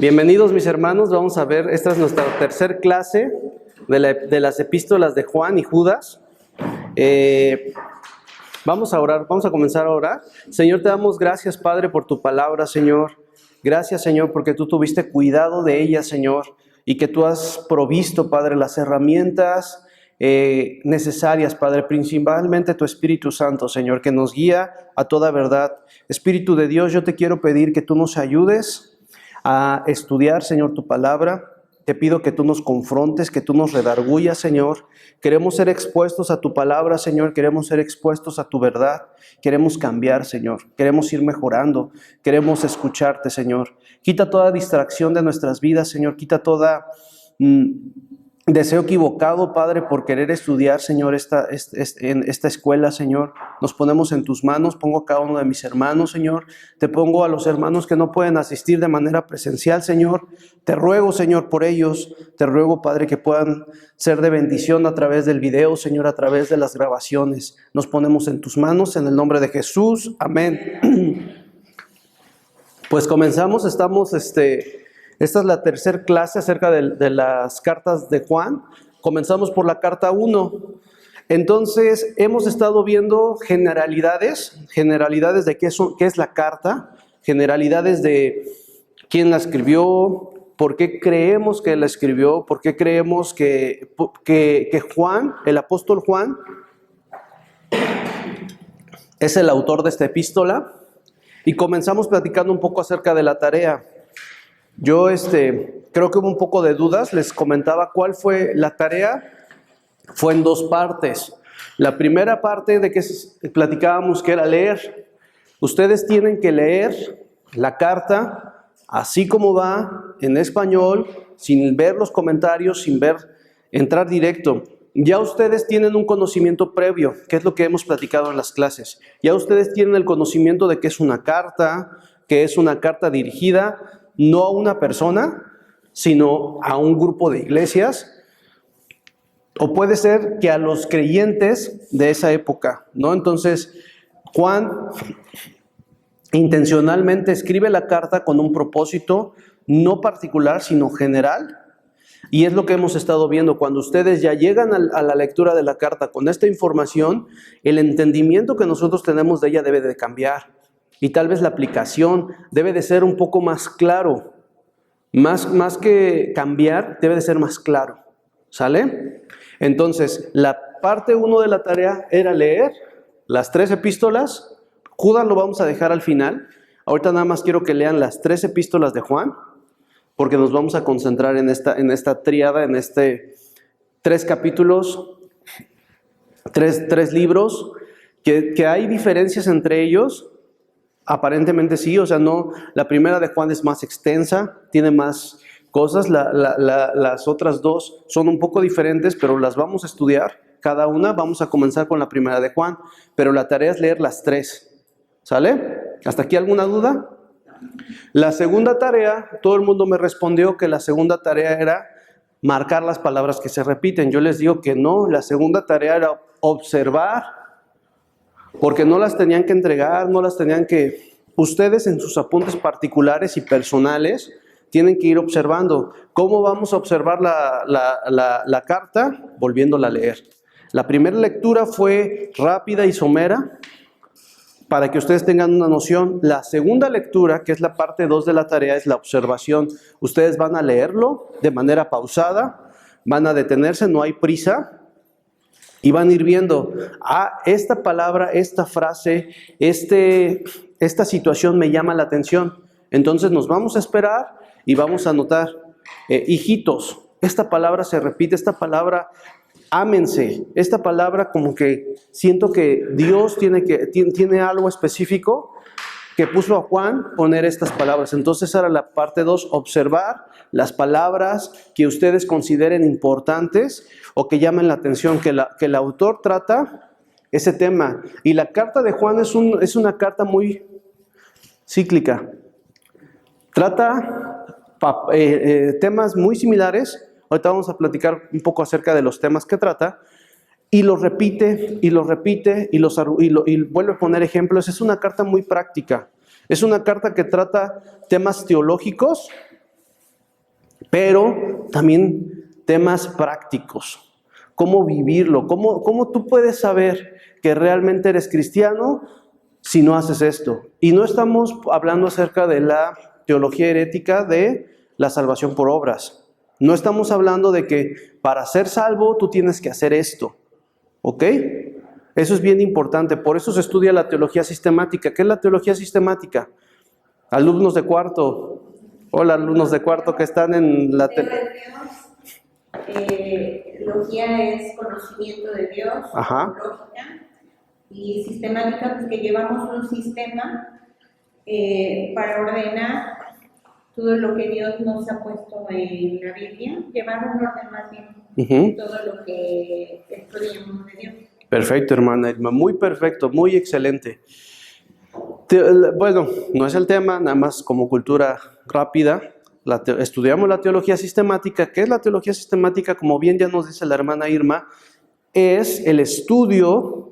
Bienvenidos mis hermanos, vamos a ver, esta es nuestra tercera clase de las epístolas de Juan y Judas. Vamos a orar, vamos a comenzar a orar. Señor, te damos gracias, Padre, por tu palabra, Señor. Gracias, Señor, porque tú tuviste cuidado de ella, Señor, y que tú has provisto, Padre, las herramientas necesarias, Padre, principalmente tu Espíritu Santo, Señor, que nos guía a toda verdad. Espíritu de Dios, yo te quiero pedir que tú nos ayudes a estudiar, Señor, tu palabra. Te pido que tú nos confrontes, que tú nos redarguyas, Señor. Queremos ser expuestos a tu palabra, Señor. Queremos ser expuestos a tu verdad. Queremos cambiar, Señor. Queremos ir mejorando. Queremos escucharte, Señor. Quita toda distracción de nuestras vidas, Señor. Quita toda deseo equivocado, Padre, por querer estudiar, Señor, en esta escuela, Señor. Nos ponemos en tus manos. Pongo a cada uno de mis hermanos, Señor. Te pongo a los hermanos que no pueden asistir de manera presencial, Señor. Te ruego, Señor, por ellos. Te ruego, Padre, que puedan ser de bendición a través del video, Señor, a través de las grabaciones. Nos ponemos en tus manos, en el nombre de Jesús. Amén. Pues comenzamos, esta es la tercera clase acerca de las cartas de Juan. Comenzamos por la carta 1. Entonces, hemos estado viendo generalidades de qué es la carta, generalidades de quién la escribió, por qué creemos que la escribió, por qué creemos que Juan, el apóstol Juan, es el autor de esta epístola. Y comenzamos platicando un poco acerca de la tarea. Yo creo que hubo un poco de dudas. Les comentaba cuál fue la tarea. Fue en dos partes. La primera parte de que platicábamos que era leer. Ustedes tienen que leer la carta así como va, en español, sin ver los comentarios, sin entrar directo. Ya ustedes tienen un conocimiento previo, que es lo que hemos platicado en las clases. Ya ustedes tienen el conocimiento de que es una carta dirigida no a una persona, sino a un grupo de iglesias, o puede ser que a los creyentes de esa época, ¿no? Entonces, Juan intencionalmente escribe la carta con un propósito no particular, sino general, y es lo que hemos estado viendo. Cuando ustedes ya llegan a la lectura de la carta con esta información, el entendimiento que nosotros tenemos de ella debe de cambiar. Y tal vez la aplicación debe de ser un poco más claro. Más que cambiar, debe de ser más claro. ¿Sale? Entonces, la parte 1 de la tarea era leer las 3 epístolas. Judas lo vamos a dejar al final. Ahorita nada más quiero que lean las 3 epístolas de Juan, porque nos vamos a concentrar en esta tríada, en 3 capítulos, 3 libros, que hay diferencias entre ellos. Aparentemente sí, o sea, no, la primera de Juan es más extensa, tiene más cosas, las otras 2 son un poco diferentes, pero las vamos a estudiar cada una. Vamos a comenzar con la primera de Juan, pero la tarea es leer las 3, ¿sale? ¿Hasta aquí alguna duda? La segunda tarea, todo el mundo me respondió que la segunda tarea era marcar las palabras que se repiten. Yo les digo que no, la segunda tarea era observar, porque no las tenían que entregar, ustedes en sus apuntes particulares y personales tienen que ir observando. ¿Cómo vamos a observar la carta? Volviéndola a leer. La primera lectura fue rápida y somera, para que ustedes tengan una noción. La segunda lectura, que es la parte 2 de la tarea, es la observación. Ustedes van a leerlo de manera pausada, van a detenerse, no hay prisa, y van a ir viendo, esta palabra, esta frase, esta situación me llama la atención. Entonces nos vamos a esperar y vamos a anotar, hijitos, esta palabra se repite, esta palabra, ámense, esta palabra como que siento que Dios tiene algo específico que puso a Juan poner estas palabras. Entonces era la parte 2, observar las palabras que ustedes consideren importantes o que llamen la atención, que el autor trata ese tema. Y la carta de Juan es una carta muy cíclica. Trata temas muy similares. Ahorita vamos a platicar un poco acerca de los temas que trata. Y los repite, y vuelve a poner ejemplos. Es una carta muy práctica. Es una carta que trata temas teológicos pero también temas prácticos. ¿Cómo vivirlo? ¿Cómo tú puedes saber que realmente eres cristiano si no haces esto? Y no estamos hablando acerca de la teología herética de la salvación por obras. No estamos hablando de que para ser salvo tú tienes que hacer esto. ¿Ok? Eso es bien importante. Por eso se estudia la teología sistemática. ¿Qué es la teología sistemática? Alumnos de cuarto. Hola, alumnos de cuarto que están en la teología es conocimiento de Dios, lógica, y sistemática, pues que llevamos un sistema para ordenar todo lo que Dios nos ha puesto en la Biblia, llevar un orden más bien, todo lo que estudiamos de Dios. Perfecto, hermana Irma, muy perfecto, muy excelente. Bueno, no es el tema, nada más como cultura rápida. Estudiamos la teología sistemática. ¿Qué es la teología sistemática? Como bien ya nos dice la hermana Irma, es el estudio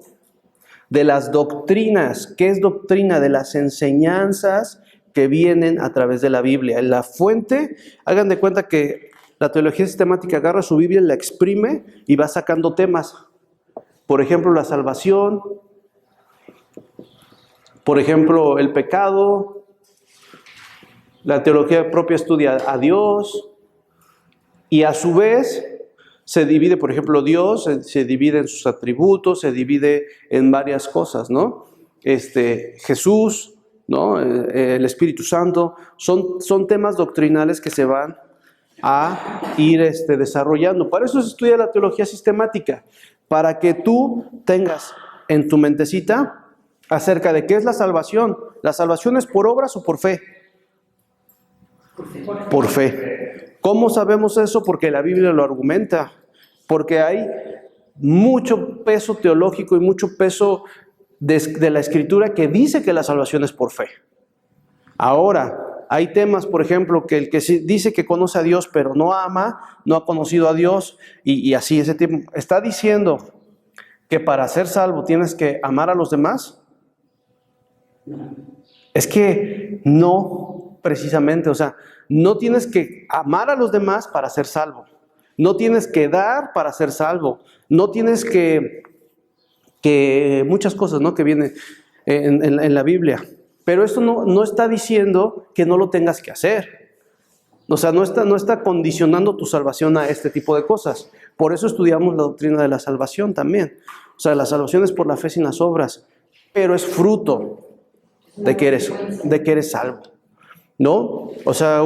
de las doctrinas. ¿Qué es doctrina? De las enseñanzas que vienen a través de la Biblia. En la fuente, hagan de cuenta que la teología sistemática agarra su Biblia, la exprime y va sacando temas. Por ejemplo, la salvación, por ejemplo, el pecado. La teología propia estudia a Dios y a su vez se divide, por ejemplo, Dios se divide en sus atributos, se divide en varias cosas, ¿no? Jesús, ¿no? El Espíritu Santo, son temas doctrinales que se van a ir desarrollando. Para eso se estudia la teología sistemática, para que tú tengas en tu mentecita acerca de qué es la salvación. ¿La salvación es por obras o por fe? Por fe. ¿Cómo sabemos eso? Porque la Biblia lo argumenta. Porque hay mucho peso teológico y mucho peso de la Escritura que dice que la salvación es por fe. Ahora, hay temas, por ejemplo, que el que dice que conoce a Dios pero no ama, no ha conocido a Dios y así ese tiempo. ¿Está diciendo que para ser salvo tienes que amar a los demás? Es que no, precisamente, o sea, no tienes que amar a los demás para ser salvo. No tienes que dar para ser salvo. No tienes que muchas cosas, ¿no? Que vienen en la Biblia. Pero esto no está diciendo que no lo tengas que hacer. O sea, no está condicionando tu salvación a este tipo de cosas. Por eso estudiamos la doctrina de la salvación también. O sea, la salvación es por la fe sin las obras, pero es fruto de que eres salvo, ¿no? O sea,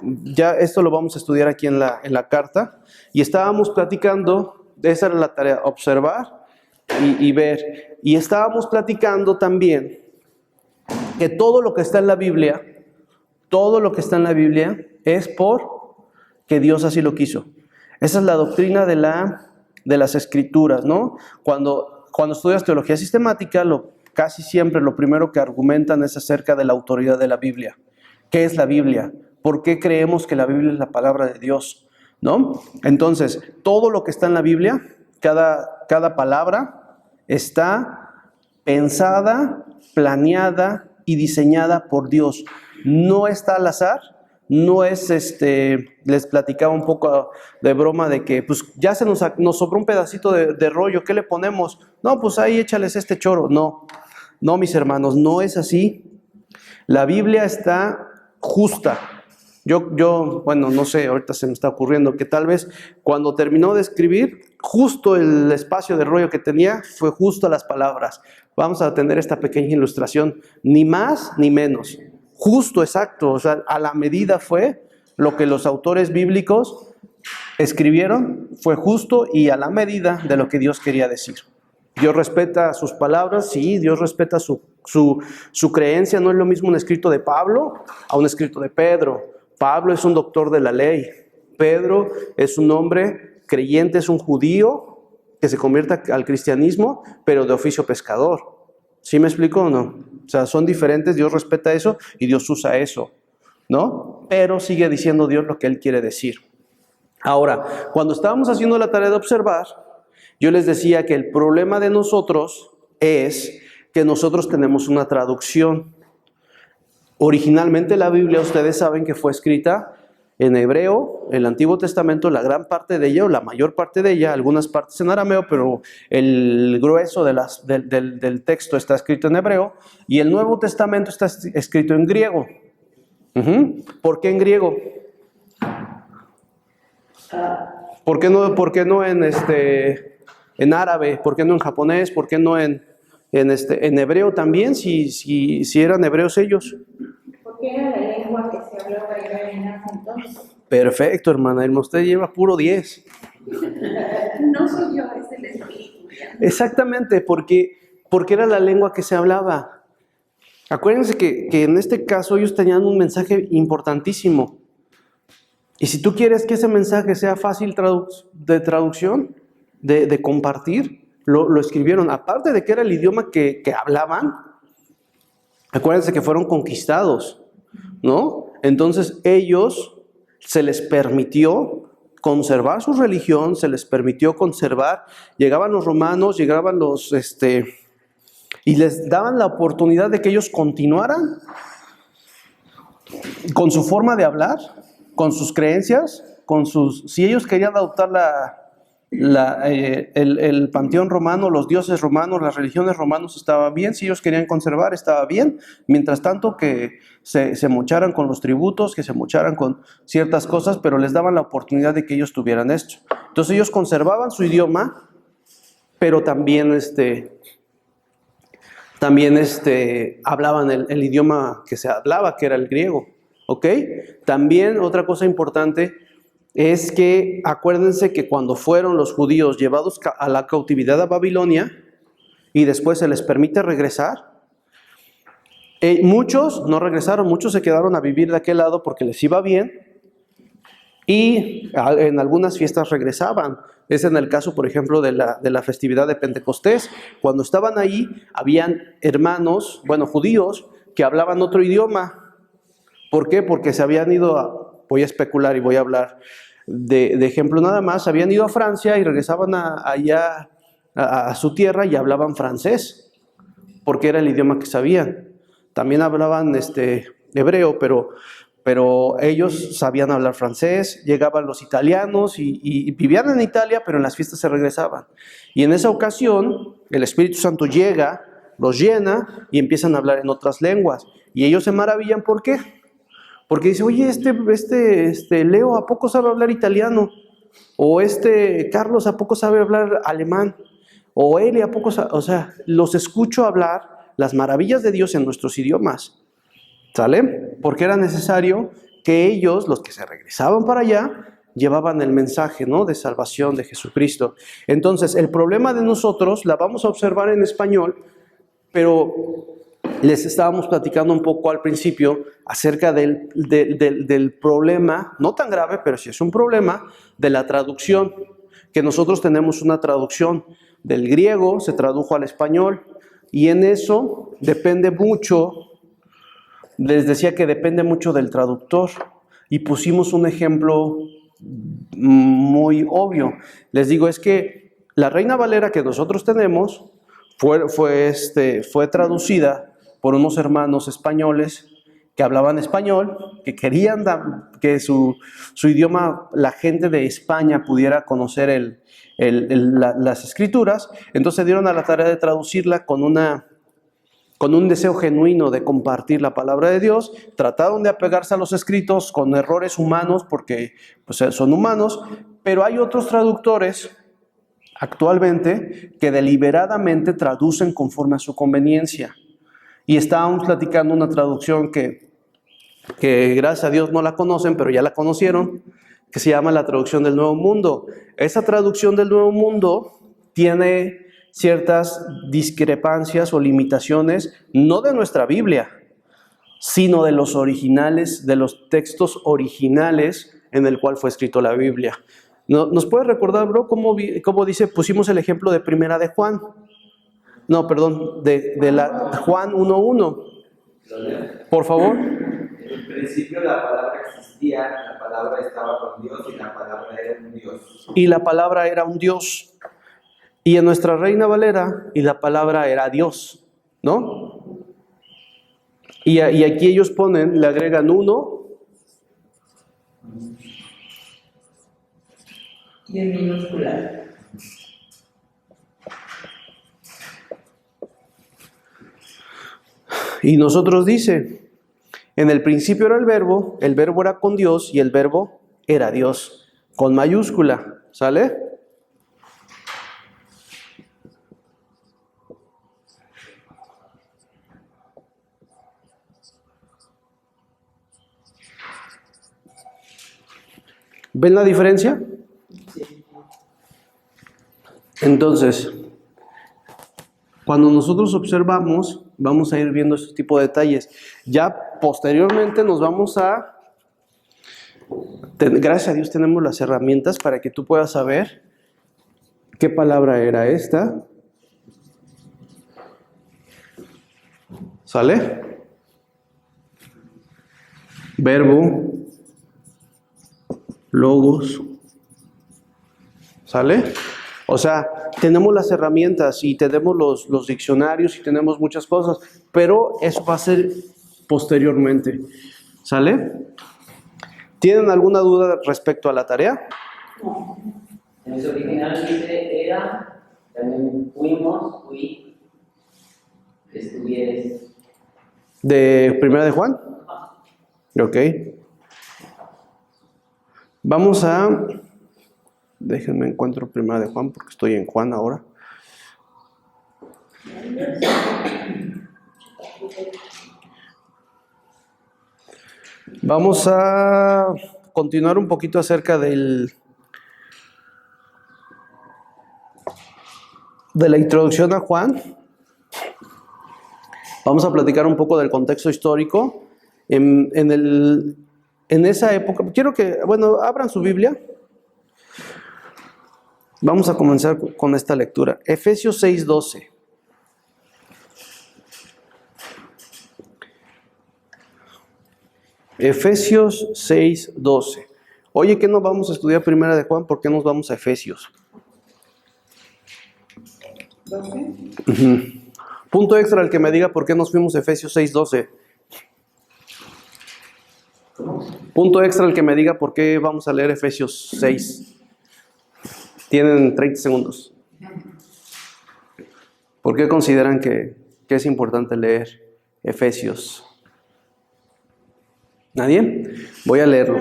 ya esto lo vamos a estudiar aquí en la carta, y estábamos platicando, esa era la tarea, observar y ver, y estábamos platicando también que todo lo que está en la Biblia es porque Dios así lo quiso. Esa es la doctrina de las Escrituras, ¿no? Cuando estudias teología sistemática, casi siempre lo primero que argumentan es acerca de la autoridad de la Biblia. ¿Qué es la Biblia? ¿Por qué creemos que la Biblia es la palabra de Dios? ¿No? Entonces, todo lo que está en la Biblia, cada palabra está pensada, planeada y diseñada por Dios. No está al azar, no es les platicaba un poco de broma de que pues ya nos sobró un pedacito de rollo, ¿qué le ponemos? No, pues ahí échales este choro. No, mis hermanos, no es así. La Biblia está justa. Bueno, no sé, ahorita se me está ocurriendo que tal vez cuando terminó de escribir, justo el espacio de rollo que tenía fue justo las palabras. Vamos a tener esta pequeña ilustración, ni más ni menos. Justo, exacto, o sea, a la medida fue lo que los autores bíblicos escribieron, fue justo y a la medida de lo que Dios quería decir. Dios respeta sus palabras, sí, Dios respeta su creencia. No es lo mismo un escrito de Pablo a un escrito de Pedro. Pablo es un doctor de la ley. Pedro es un hombre creyente, es un judío que se convierte al cristianismo, pero de oficio pescador. ¿Sí me explico o no? O sea, son diferentes, Dios respeta eso y Dios usa eso, ¿no? Pero sigue diciendo Dios lo que Él quiere decir. Ahora, cuando estábamos haciendo la tarea de observar, yo les decía que el problema de nosotros es que nosotros tenemos una traducción. Originalmente la Biblia, ustedes saben que fue escrita en hebreo, el Antiguo Testamento, la gran parte de ella, o la mayor parte de ella, algunas partes en arameo, pero el grueso del texto está escrito en hebreo, y el Nuevo Testamento está escrito en griego. ¿Por qué en griego? ¿Por qué no en árabe? ¿Por qué no en japonés? ¿Por qué no en hebreo también, si eran hebreos ellos? Porque era la lengua que se hablaba en ese entonces. Perfecto, hermana Irma, usted lleva puro 10. No soy yo, es el Espíritu. Exactamente, porque era la lengua que se hablaba. Acuérdense que en este caso ellos tenían un mensaje importantísimo. Y si tú quieres que ese mensaje sea fácil de traducción, de compartir, lo escribieron. Aparte de que era el idioma que hablaban, acuérdense que fueron conquistados, ¿no? Entonces ellos se les permitió conservar su religión, se les permitió conservar, llegaban los romanos, llegaban y les daban la oportunidad de que ellos continuaran con su forma de hablar, con sus creencias, si ellos querían adoptar el panteón romano, los dioses romanos, las religiones romanas, estaba bien. Si ellos querían conservar, estaba bien. Mientras tanto que se mocharan con los tributos, que se mocharan con ciertas cosas, pero les daban la oportunidad de que ellos tuvieran esto. Entonces ellos conservaban su idioma, pero también hablaban el idioma que se hablaba, que era el griego. ¿Ok? También otra cosa importante es que acuérdense que cuando fueron los judíos llevados a la cautividad a Babilonia y después se les permite regresar, muchos no regresaron, muchos se quedaron a vivir de aquel lado porque les iba bien y en algunas fiestas regresaban. Es en el caso, por ejemplo, de la festividad de Pentecostés. Cuando estaban ahí, habían hermanos, judíos, que hablaban otro idioma. ¿Por qué? Porque se habían ido, voy a especular y voy a hablar de ejemplo nada más, habían ido a Francia y regresaban allá a su tierra y hablaban francés, porque era el idioma que sabían. También hablaban hebreo, pero ellos sabían hablar francés. Llegaban los italianos y vivían en Italia, pero en las fiestas se regresaban. Y en esa ocasión, el Espíritu Santo llega, los llena y empiezan a hablar en otras lenguas. Y ellos se maravillan, ¿por qué? Porque dice, oye, Leo, ¿a poco sabe hablar italiano? O Carlos, ¿a poco sabe hablar alemán? O Eli, ¿a poco sabe? O sea, los escucho hablar las maravillas de Dios en nuestros idiomas. ¿Sale? Porque era necesario que ellos, los que se regresaban para allá, llevaban el mensaje, ¿no?, de salvación de Jesucristo. Entonces, el problema de nosotros, la vamos a observar en español, pero les estábamos platicando un poco al principio acerca del problema, no tan grave, pero sí es un problema, de la traducción, que nosotros tenemos una traducción del griego, se tradujo al español, y en eso depende mucho, les decía que depende mucho del traductor, y pusimos un ejemplo muy obvio. Les digo, es que la Reina Valera que nosotros tenemos fue traducida por unos hermanos españoles que hablaban español, que querían que su idioma, la gente de España pudiera conocer las escrituras. Entonces se dieron a la tarea de traducirla con un deseo genuino de compartir la palabra de Dios. Trataron de apegarse a los escritos con errores humanos, porque pues, son humanos, pero hay otros traductores actualmente que deliberadamente traducen conforme a su conveniencia. Y estábamos platicando una traducción que gracias a Dios no la conocen, pero ya la conocieron, que se llama la traducción del Nuevo Mundo. Esa traducción del Nuevo Mundo tiene ciertas discrepancias o limitaciones, no de nuestra Biblia, sino de los originales, de los textos originales en el cual fue escrito la Biblia. ¿Nos puede recordar, bro, cómo dice? Pusimos el ejemplo de Primera de Juan. No, perdón, de Juan 1:1. Por favor. En el principio la palabra existía, la palabra estaba con Dios y la palabra era un Dios. Y la palabra era un Dios. Y en nuestra Reina Valera, y la palabra era Dios, ¿no? Y aquí ellos le agregan 1 Y en minúscula. Y nosotros dice, en el principio era el verbo era con Dios y el verbo era Dios, con mayúscula, ¿sale? ¿Ven la diferencia? Entonces, cuando nosotros observamos, vamos a ir viendo ese tipo de detalles. Ya posteriormente nos vamos a... Gracias a Dios tenemos las herramientas para que tú puedas saber qué palabra era esta. ¿Sale? Verbo, logos, ¿sale? O sea, tenemos las herramientas y tenemos los diccionarios y tenemos muchas cosas, pero eso va a ser posteriormente, ¿sale? ¿Tienen alguna duda respecto a la tarea? No. En ese original dice era, también fuimos, fui, estuvieres. ¿De Primera de Juan? Ok. Vamos a... Déjenme encuentro Primera de Juan porque estoy en Juan ahora. Vamos a continuar un poquito acerca de la introducción a Juan. Vamos a platicar un poco del contexto histórico. En esa época, quiero que, abran su Biblia. Vamos a comenzar con esta lectura. Efesios 6:12. Efesios 6:12. Oye, ¿qué no vamos a estudiar Primera de Juan? ¿Por qué nos vamos a Efesios? 12. Punto extra al que me diga por qué nos fuimos a Efesios 6:12. Punto extra al que me diga por qué vamos a leer Efesios 6. Tienen 30 segundos. ¿Por qué consideran que es importante leer Efesios? ¿Nadie? Voy a leerlo.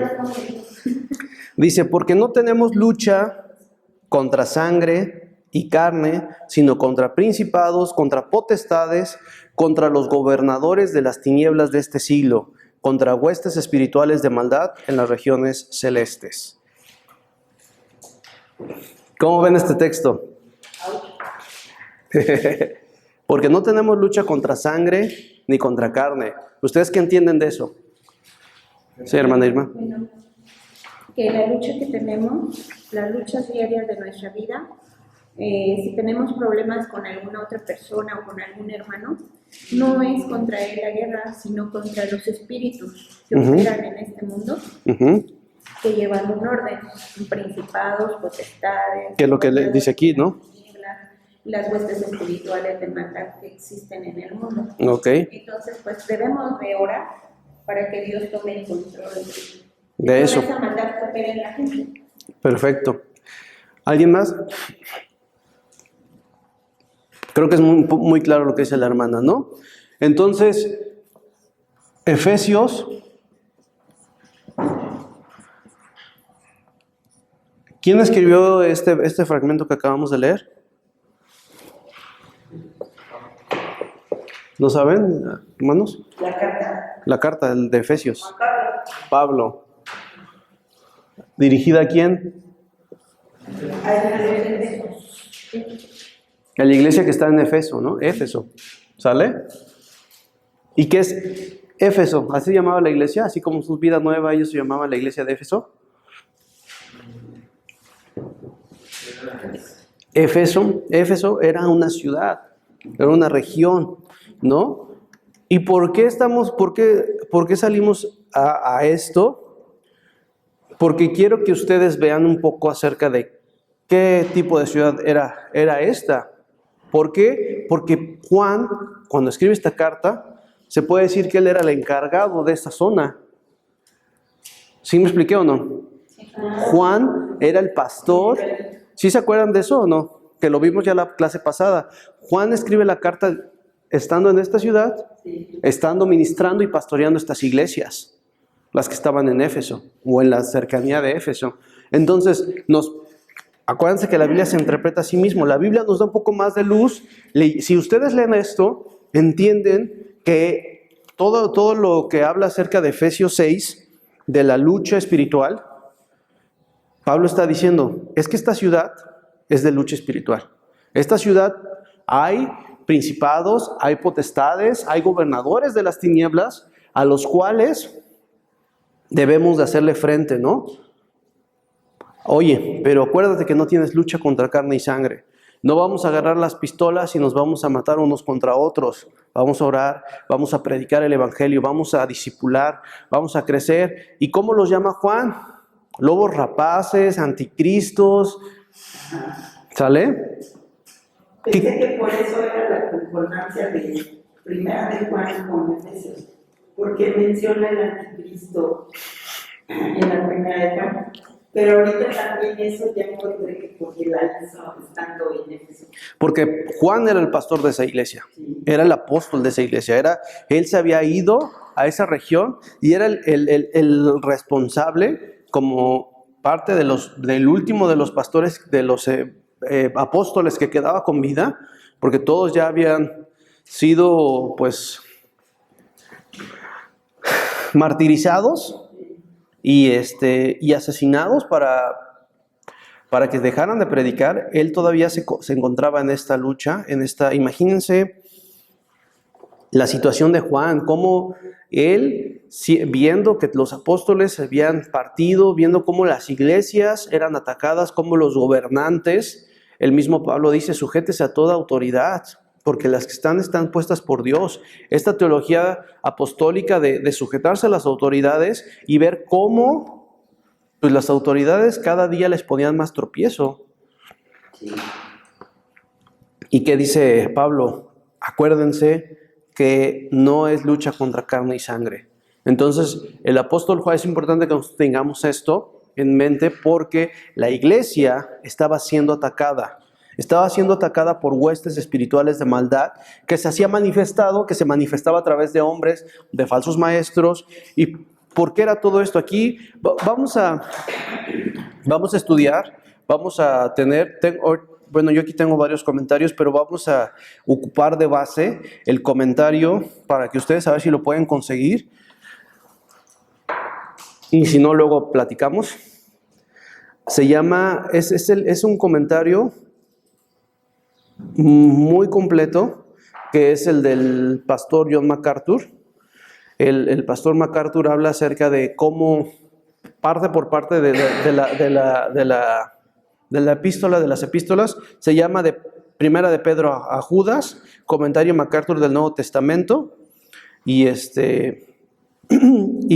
Dice, porque no tenemos lucha contra sangre y carne, sino contra principados, contra potestades, contra los gobernadores de las tinieblas de este siglo, contra huestes espirituales de maldad en las regiones celestes. ¿Cómo ven este texto? Porque no tenemos lucha contra sangre ni contra carne. ¿Ustedes qué entienden de eso? Sí, hermana Irma. Bueno, que la lucha que tenemos, las luchas diarias de nuestra vida, si tenemos problemas con alguna otra persona o con algún hermano, no es contra él la guerra, sino contra los espíritus que operan en este mundo, que llevan un orden, principados, potestades. Que es lo que le dice aquí, ¿no? Las huestes espirituales de maldad que existen en el mundo. Ok. Entonces, pues debemos de orar para que Dios tome el control de eso. Esa maldad que opera en la gente. Perfecto. ¿Alguien más? Creo que es muy claro lo que dice la hermana, ¿no? Entonces, Efesios. ¿Quién escribió este fragmento que acabamos de leer? ¿Lo saben, hermanos? La carta. La carta de Efesios. Pablo. ¿Dirigida a quién? A la iglesia que está en Éfeso, ¿no? Éfeso. ¿Sale? ¿Y qué es Éfeso? ¿Así se llamaba la iglesia? Así como su vida nueva, ellos se llamaban la iglesia de Éfeso. Éfeso era una ciudad, era una región, ¿no? ¿Y por qué salimos a esto? Porque quiero que ustedes vean un poco acerca de qué tipo de ciudad era esta. ¿Por qué? Porque Juan, cuando escribe esta carta, se puede decir que él era el encargado de esta zona. ¿Sí me expliqué o no? Juan era el pastor. ¿Sí se acuerdan de eso o no? Que lo vimos ya la clase pasada. Juan escribe la carta estando en esta ciudad, estando ministrando y pastoreando estas iglesias, las que estaban en Éfeso o en la cercanía de Éfeso. Entonces, acuérdense que la Biblia se interpreta a sí mismo. La Biblia nos da un poco más de luz. Si ustedes leen esto, entienden que todo lo que habla acerca de Efesios 6, de la lucha espiritual, Pablo está diciendo, es que esta ciudad es de lucha espiritual. Esta ciudad hay principados, hay potestades, hay gobernadores de las tinieblas a los cuales debemos de hacerle frente, ¿no? Oye, pero acuérdate que no tienes lucha contra carne y sangre. No vamos a agarrar las pistolas y nos vamos a matar unos contra otros. Vamos a orar, vamos a predicar el evangelio, vamos a discipular, vamos a crecer. ¿Y cómo los llama Juan? Lobos rapaces, anticristos. ¿Sale? Pensé que por eso era la concordancia de Primera de Juan con Efesios, porque menciona el anticristo en la Primera de Juan. Pero ahorita también eso ya encontré que porque la hizo estando en Éfeso. Porque Juan era el pastor de esa iglesia, era el apóstol de esa iglesia, él se había ido a esa región y era el responsable como parte del último de los pastores, de los apóstoles que quedaba con vida, porque todos ya habían sido pues martirizados y asesinados para que dejaran de predicar. Él todavía se encontraba en esta lucha, imagínense la situación de Juan, cómo él, viendo que los apóstoles se habían partido, viendo cómo las iglesias eran atacadas, cómo los gobernantes, el mismo Pablo dice, sujétese a toda autoridad, porque las que están puestas por Dios. Esta teología apostólica de sujetarse a las autoridades y ver cómo pues, las autoridades cada día les ponían más tropiezo. ¿Y qué dice Pablo? Acuérdense que no es lucha contra carne y sangre. Entonces, el apóstol Juan, es importante que nosotros tengamos esto en mente porque la iglesia estaba siendo atacada. Estaba siendo atacada por huestes espirituales de maldad que se manifestaba a través de hombres, de falsos maestros. ¿Y por qué era todo esto? Aquí vamos a estudiar, vamos a tener, yo aquí tengo varios comentarios, pero vamos a ocupar de base el comentario para que ustedes a ver si lo pueden conseguir. Y si no, luego platicamos. Se llama, es un comentario muy completo, que es el del pastor John MacArthur. El pastor MacArthur habla acerca de cómo, parte por parte de la epístola, de las epístolas, se llama de Primera de Pedro a Judas, comentario MacArthur del Nuevo Testamento, y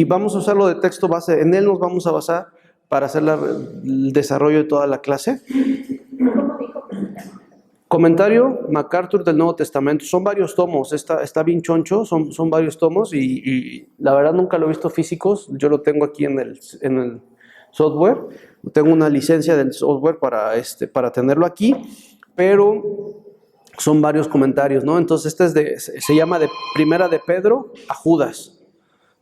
vamos a usarlo de texto base, en él nos vamos a basar para hacer el desarrollo de toda la clase. Comentario MacArthur del Nuevo Testamento, son varios tomos, está bien choncho, son varios tomos y la verdad nunca lo he visto físicos, yo lo tengo aquí en el software, tengo una licencia del software para tenerlo aquí, pero son varios comentarios, ¿no? Entonces se llama de Primera de Pedro a Judas,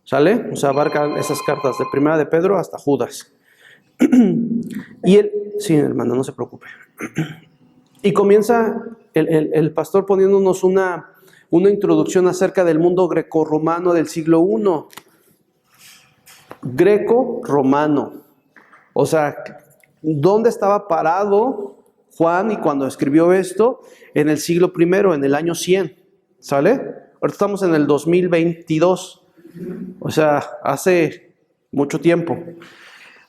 ¿sale? O sea, abarcan esas cartas de Primera de Pedro hasta Judas. Sí, hermano, no se preocupe. Y comienza el pastor poniéndonos una introducción acerca del mundo grecorromano del siglo I. Greco-romano. O sea, ¿dónde estaba parado Juan y cuando escribió esto? En el siglo I, en el año 100. ¿Sale? Ahorita estamos en el 2022. O sea, hace mucho tiempo.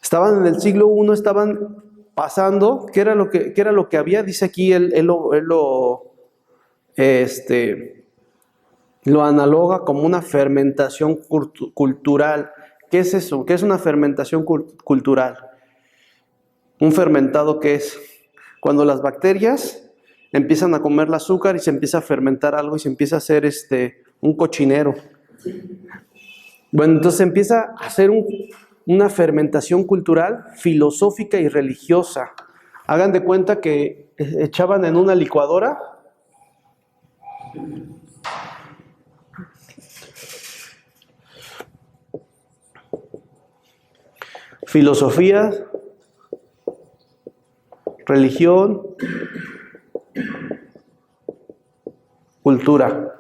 Estaban en el siglo I, estaban pasando, ¿qué era lo que había? Dice aquí, él lo analoga como una fermentación cultural. ¿Qué es eso? ¿Qué es una fermentación cultural? Un fermentado, ¿qué es? Cuando las bacterias empiezan a comer el azúcar y se empieza a fermentar algo y se empieza a hacer un cochinero. Bueno, entonces empieza a hacer una fermentación cultural, filosófica y religiosa. Hagan de cuenta que echaban en una licuadora filosofía, religión, cultura.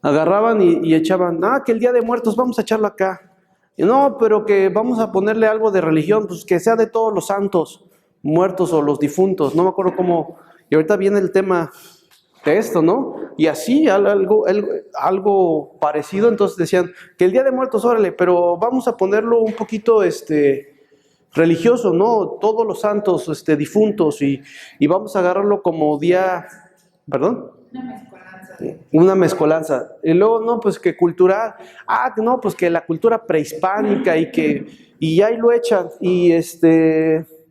Agarraban y echaban, que el Día de Muertos vamos a echarlo acá. Y no, pero que vamos a ponerle algo de religión, pues que sea de todos los santos muertos o los difuntos. No me acuerdo cómo. Y ahorita viene el tema de esto, ¿no? Y así, algo parecido. Entonces decían que el Día de Muertos, órale, pero vamos a ponerlo un poquito religioso, ¿no? Todos los santos difuntos y vamos a agarrarlo como día, ¿perdón? Una mezcolanza. Y luego, no, pues que cultural, no, pues que la cultura prehispánica y ahí lo echan. Y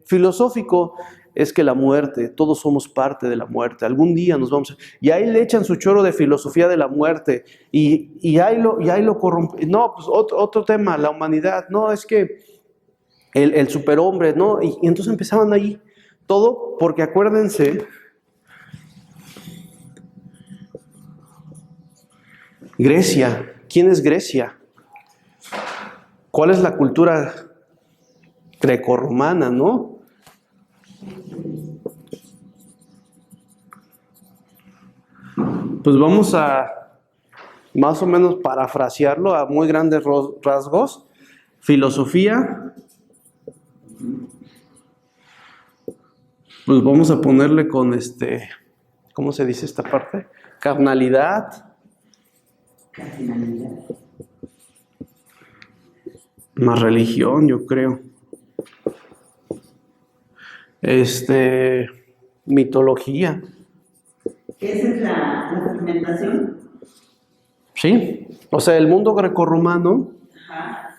filosófico es que la muerte, todos somos parte de la muerte, algún día nos vamos a... Y ahí le echan su choro de filosofía de la muerte y ahí lo corrompen. No, pues otro tema, la humanidad, no, es que el superhombre, ¿no? Y entonces empezaban ahí todo, porque acuérdense, Grecia, ¿quién es Grecia? ¿Cuál es la cultura grecorromana, no? Pues vamos a más o menos parafrasearlo a muy grandes rasgos. Filosofía, pues vamos a ponerle con ¿cómo se dice esta parte? Carnalidad. Más religión, yo creo. Mitología. ¿Esa es la fermentación? Sí, o sea, el mundo grecorromano. Ajá.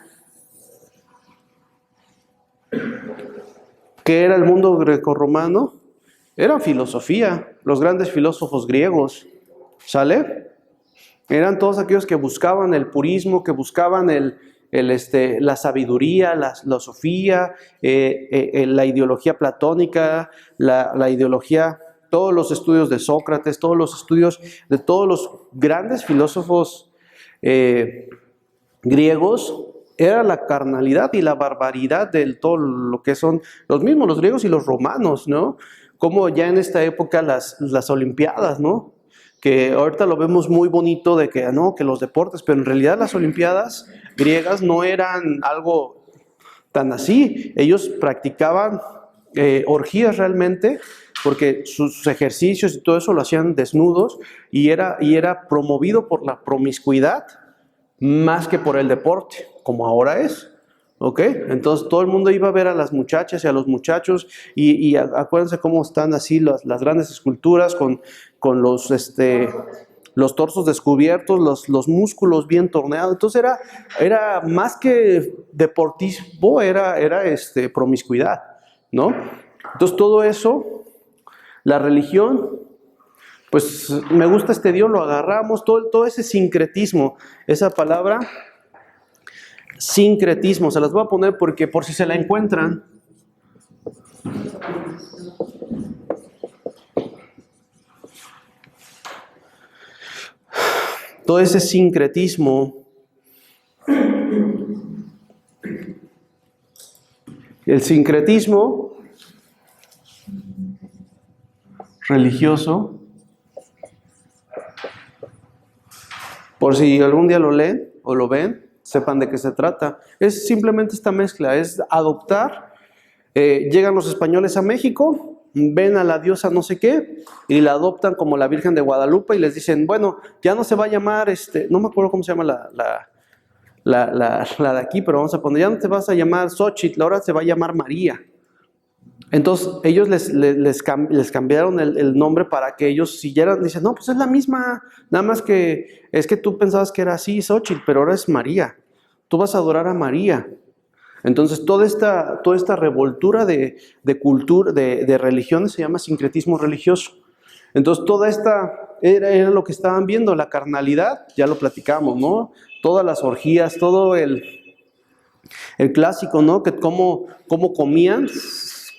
¿Qué era el mundo grecorromano? Era filosofía, los grandes filósofos griegos, ¿sale? Eran todos aquellos que buscaban el purismo, que buscaban la sabiduría, la filosofía, la ideología platónica, la ideología, todos los estudios de Sócrates, todos los estudios de todos los grandes filósofos griegos. Era la carnalidad y la barbaridad de todo lo que son los mismos, los griegos y los romanos, ¿no? Como ya en esta época las olimpiadas, ¿no? Que ahorita lo vemos muy bonito de que, no, que los deportes, pero en realidad las olimpiadas griegas no eran algo tan así. Ellos practicaban orgías realmente, porque sus ejercicios y todo eso lo hacían desnudos y era promovido por la promiscuidad más que por el deporte, como ahora es. ¿Ok? Entonces todo el mundo iba a ver a las muchachas y a los muchachos y acuérdense cómo están así las grandes esculturas con los torsos descubiertos, los músculos bien torneados. Entonces era más que deportivo, era promiscuidad, ¿no? Entonces todo eso, la religión, pues me gusta Dios, lo agarramos, todo ese sincretismo, esa palabra... Sincretismo, se las voy a poner porque por si se la encuentran. Todo ese sincretismo, el sincretismo religioso, por si algún día lo leen o lo ven, sepan de qué se trata. Es simplemente esta mezcla, es adoptar. Llegan los españoles a México, ven a la diosa no sé qué y la adoptan como la Virgen de Guadalupe y les dicen, bueno, ya no se va a llamar, no me acuerdo cómo se llama la de aquí, pero vamos a poner, ya no te vas a llamar Xóchitl, ahora se va a llamar María. Entonces ellos les cambiaron el nombre para que ellos siguieran, dicen, no, pues es la misma, nada más que es que tú pensabas que era así, Xóchitl, pero ahora es María, tú vas a adorar a María. Entonces toda esta revoltura de cultura, de religiones se llama sincretismo religioso. Entonces toda esta era lo que estaban viendo, la carnalidad, ya lo platicamos, ¿no? Todas las orgías, todo El clásico, ¿no? Que cómo comían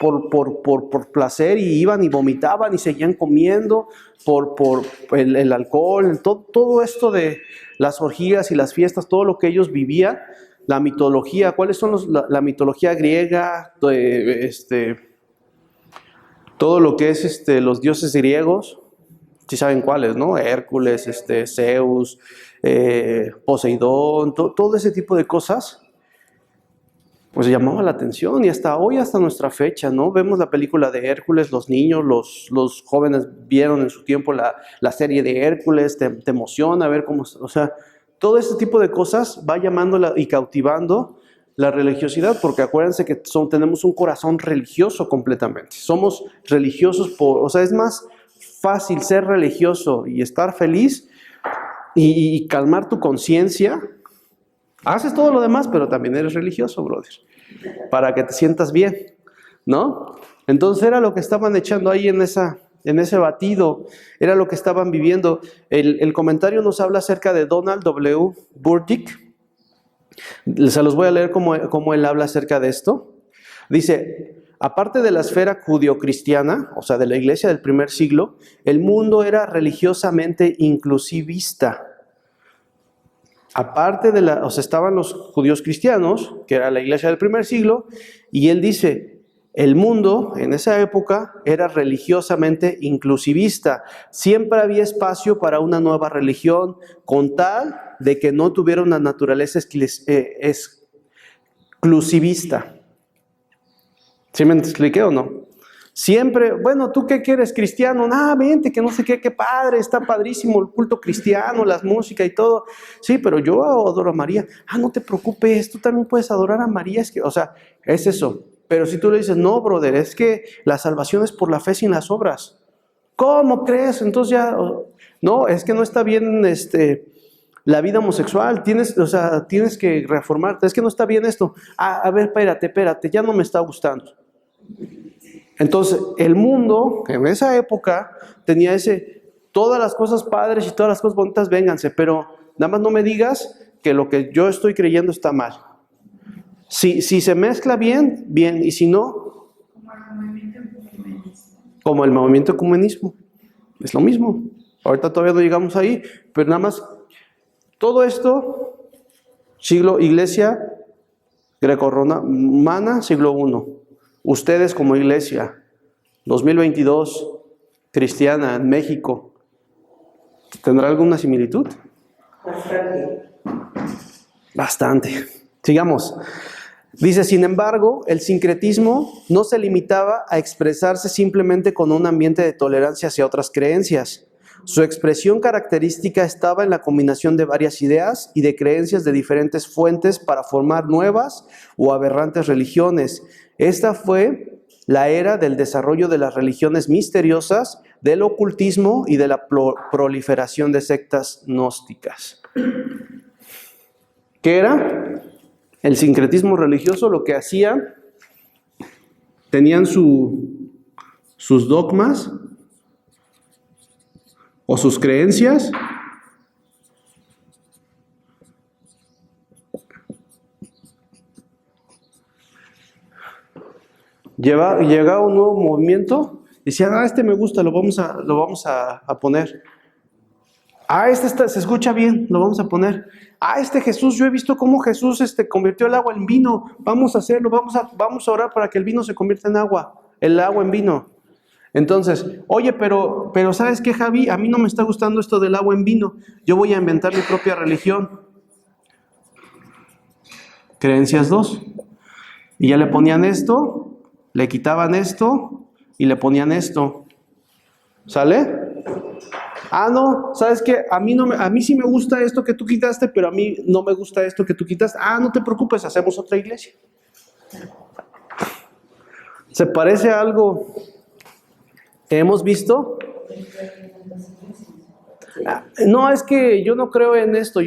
por placer y iban y vomitaban y seguían comiendo por el alcohol, todo esto de las orgías y las fiestas, todo lo que ellos vivían, la mitología, ¿cuáles son la mitología griega? Todo lo que es los dioses griegos, si saben cuáles, ¿no? Hércules, Zeus, Poseidón, todo ese tipo de cosas, pues llamaba la atención y hasta hoy, hasta nuestra fecha, ¿no? Vemos la película de Hércules, los niños, los jóvenes vieron en su tiempo la serie de Hércules, te emociona ver cómo, o sea, todo ese tipo de cosas va llamando y cautivando la religiosidad, porque acuérdense que tenemos un corazón religioso completamente, somos religiosos o sea, es más fácil ser religioso y estar feliz y calmar tu conciencia. Haces todo lo demás, pero también eres religioso, brother, para que te sientas bien, ¿no? Entonces era lo que estaban echando ahí en ese batido, era lo que estaban viviendo. El comentario nos habla acerca de Donald W. Burdick. Se los voy a leer cómo él habla acerca de esto. Dice: aparte de la esfera judio-cristiana, o sea, de la iglesia del primer siglo, el mundo era religiosamente inclusivista. Aparte o sea, estaban los judíos cristianos, que era la iglesia del primer siglo, y él dice, el mundo en esa época era religiosamente inclusivista. Siempre había espacio para una nueva religión, con tal de que no tuviera una naturaleza exclusivista. ¿Sí me expliqué o no? Siempre, bueno, ¿tú qué quieres, cristiano? Vente, que no sé qué padre, está padrísimo el culto cristiano, las músicas y todo. Sí, pero yo adoro a María. No te preocupes, tú también puedes adorar a María. O sea, es eso. Pero si tú le dices, no, brother, es que la salvación es por la fe sin las obras. ¿Cómo crees? Entonces ya, no, es que no está bien la vida homosexual, tienes que reformarte, es que no está bien esto. A ver, espérate, ya no me está gustando. Entonces, el mundo, en esa época, tenía todas las cosas padres y todas las cosas bonitas, vénganse, pero nada más no me digas que lo que yo estoy creyendo está mal. Si se mezcla bien, y si no, como el movimiento ecumenismo, es lo mismo. Ahorita todavía no llegamos ahí, pero nada más, todo esto, iglesia grecorromana, siglo I. Ustedes como iglesia, 2022, cristiana, en México, ¿tendrá alguna similitud? Bastante. Sigamos. Dice, sin embargo, el sincretismo no se limitaba a expresarse simplemente con un ambiente de tolerancia hacia otras creencias. Su expresión característica estaba en la combinación de varias ideas y de creencias de diferentes fuentes para formar nuevas o aberrantes religiones. Esta fue la era del desarrollo de las religiones misteriosas, del ocultismo y de la proliferación de sectas gnósticas. ¿Qué era? El sincretismo religioso. Lo que hacían, tenían sus dogmas o sus creencias, llegaba un nuevo movimiento, decían, este me gusta, lo vamos a poner. Se escucha bien, lo vamos a poner. Jesús, yo he visto cómo Jesús convirtió el agua en vino, vamos a hacerlo, vamos a orar para que el vino se convierta en agua, el agua en vino. Entonces, oye, pero ¿sabes qué, Javi? A mí no me está gustando esto del agua en vino, yo voy a inventar mi propia religión. Creencias 2. Y ya le ponían esto, le quitaban esto y le ponían esto. ¿Sale? No, ¿sabes qué? A mí sí me gusta esto que tú quitaste, pero a mí no me gusta esto que tú quitaste. No te preocupes, hacemos otra iglesia. ¿Se parece a algo que hemos visto? No, es que yo no creo en esto.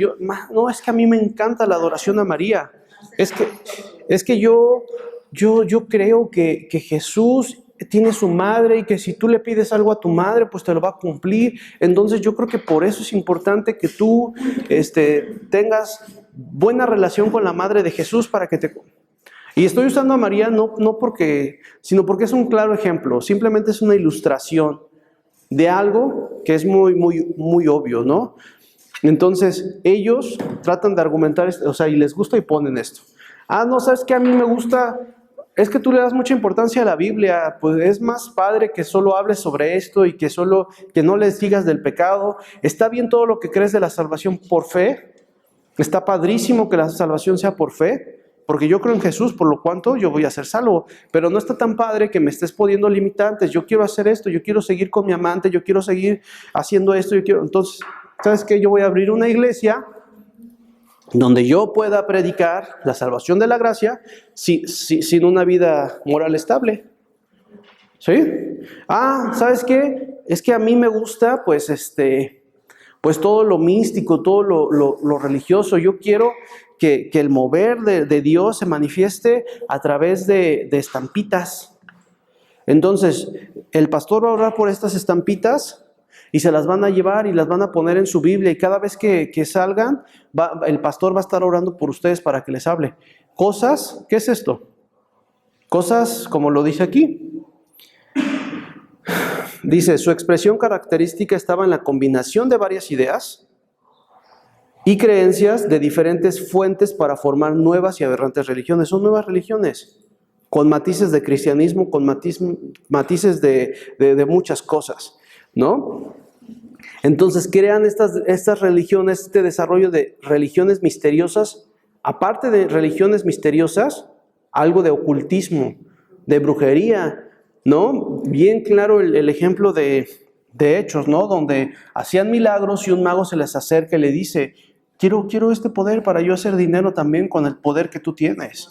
No, es que a mí me encanta la adoración a María. Es que yo creo que Jesús tiene su madre y que si tú le pides algo a tu madre, pues te lo va a cumplir. Entonces yo creo que por eso es importante que tú tengas buena relación con la madre de Jesús para que te... Y estoy usando a María no porque, sino porque es un claro ejemplo, simplemente es una ilustración de algo que es muy, muy, muy obvio, ¿no? Entonces, ellos tratan de argumentar, o sea, y les gusta y ponen esto. Ah, no, ¿sabes qué? A mí me gusta, es que tú le das mucha importancia a la Biblia, pues es más padre que solo hables sobre esto y que no les digas del pecado. Está bien todo lo que crees de la salvación por fe, está padrísimo que la salvación sea por fe, porque yo creo en Jesús, por lo cuanto yo voy a ser salvo, pero no está tan padre que me estés poniendo limitantes. Yo quiero hacer esto, yo quiero seguir con mi amante, yo quiero seguir haciendo esto, entonces, ¿sabes qué? Yo voy a abrir una iglesia donde yo pueda predicar la salvación de la gracia sin una vida moral estable. ¿Sí? Ah, ¿sabes qué? Es que a mí me gusta, pues todo lo místico, todo lo religioso. Yo quiero que el mover de Dios se manifieste a través de estampitas. Entonces, el pastor va a orar por estas estampitas y se las van a llevar y las van a poner en su Biblia, y cada vez que salgan, el pastor va a estar orando por ustedes para que les hable. Cosas, ¿qué es esto? Cosas como lo dice aquí. Dice, su expresión característica estaba en la combinación de varias ideas y creencias de diferentes fuentes para formar nuevas y aberrantes religiones. Son nuevas religiones, con matices de cristianismo, con matices de muchas cosas, ¿no? Entonces crean estas religiones, este desarrollo de religiones misteriosas, aparte de religiones misteriosas, algo de ocultismo, de brujería, ¿no? Bien claro el ejemplo de Hechos, ¿no? Donde hacían milagros y un mago se les acerca y le dice, quiero este poder para yo hacer dinero también con el poder que tú tienes,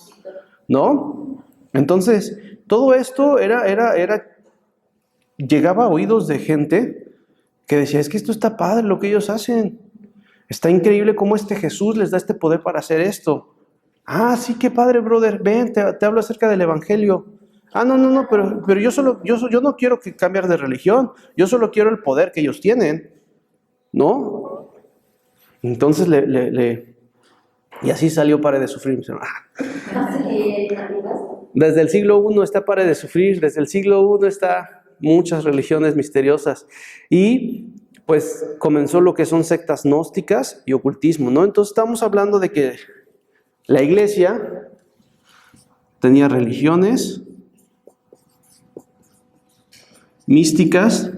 ¿no? Entonces, todo esto llegaba a oídos de gente que decía, es que esto está padre lo que ellos hacen. Está increíble cómo Jesús les da este poder para hacer esto. Ah, sí, qué padre, brother, ven, te hablo acerca del evangelio. Ah, no, pero yo no quiero cambiar de religión, yo solo quiero el poder que ellos tienen, ¿no? Entonces y así salió Pare de Sufrir. Desde el siglo I está Pare de Sufrir, desde el siglo I está muchas religiones misteriosas, y pues comenzó lo que son sectas gnósticas y ocultismo, ¿no? Entonces estamos hablando de que la iglesia tenía religiones místicas,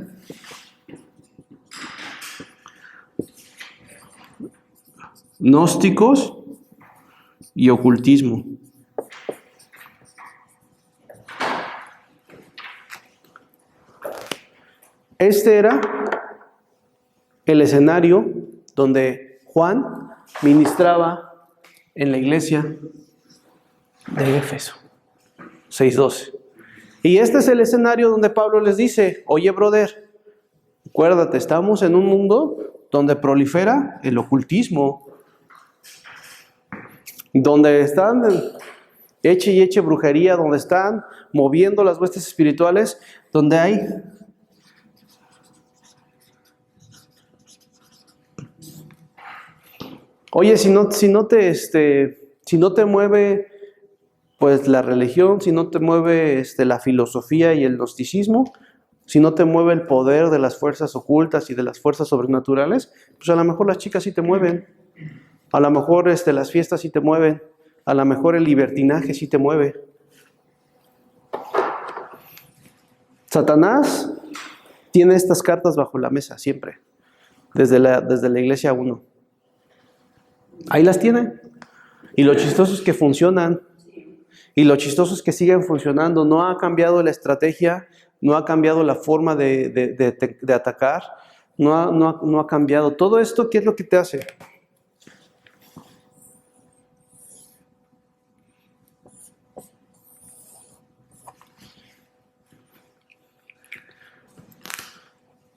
gnósticos y ocultismo. Este era el escenario donde Juan ministraba en la iglesia de Éfeso, 6:12. Y este es el escenario donde Pablo les dice, oye, brother, acuérdate, estamos en un mundo donde prolifera el ocultismo, donde están eche y eche brujería, donde están moviendo las huestes espirituales, donde hay oye, si no te mueve pues la religión, si no te mueve la filosofía y el gnosticismo, si no te mueve el poder de las fuerzas ocultas y de las fuerzas sobrenaturales, pues a lo mejor las chicas sí te mueven, a lo mejor las fiestas sí te mueven, a lo mejor el libertinaje sí te mueve. Satanás tiene estas cartas bajo la mesa siempre, desde la iglesia 1. Ahí las tiene. Y lo chistoso es que funcionan. Y lo chistoso es que siguen funcionando. No ha cambiado la estrategia, no ha cambiado la forma de atacar, no ha cambiado. Todo esto, ¿qué es lo que te hace?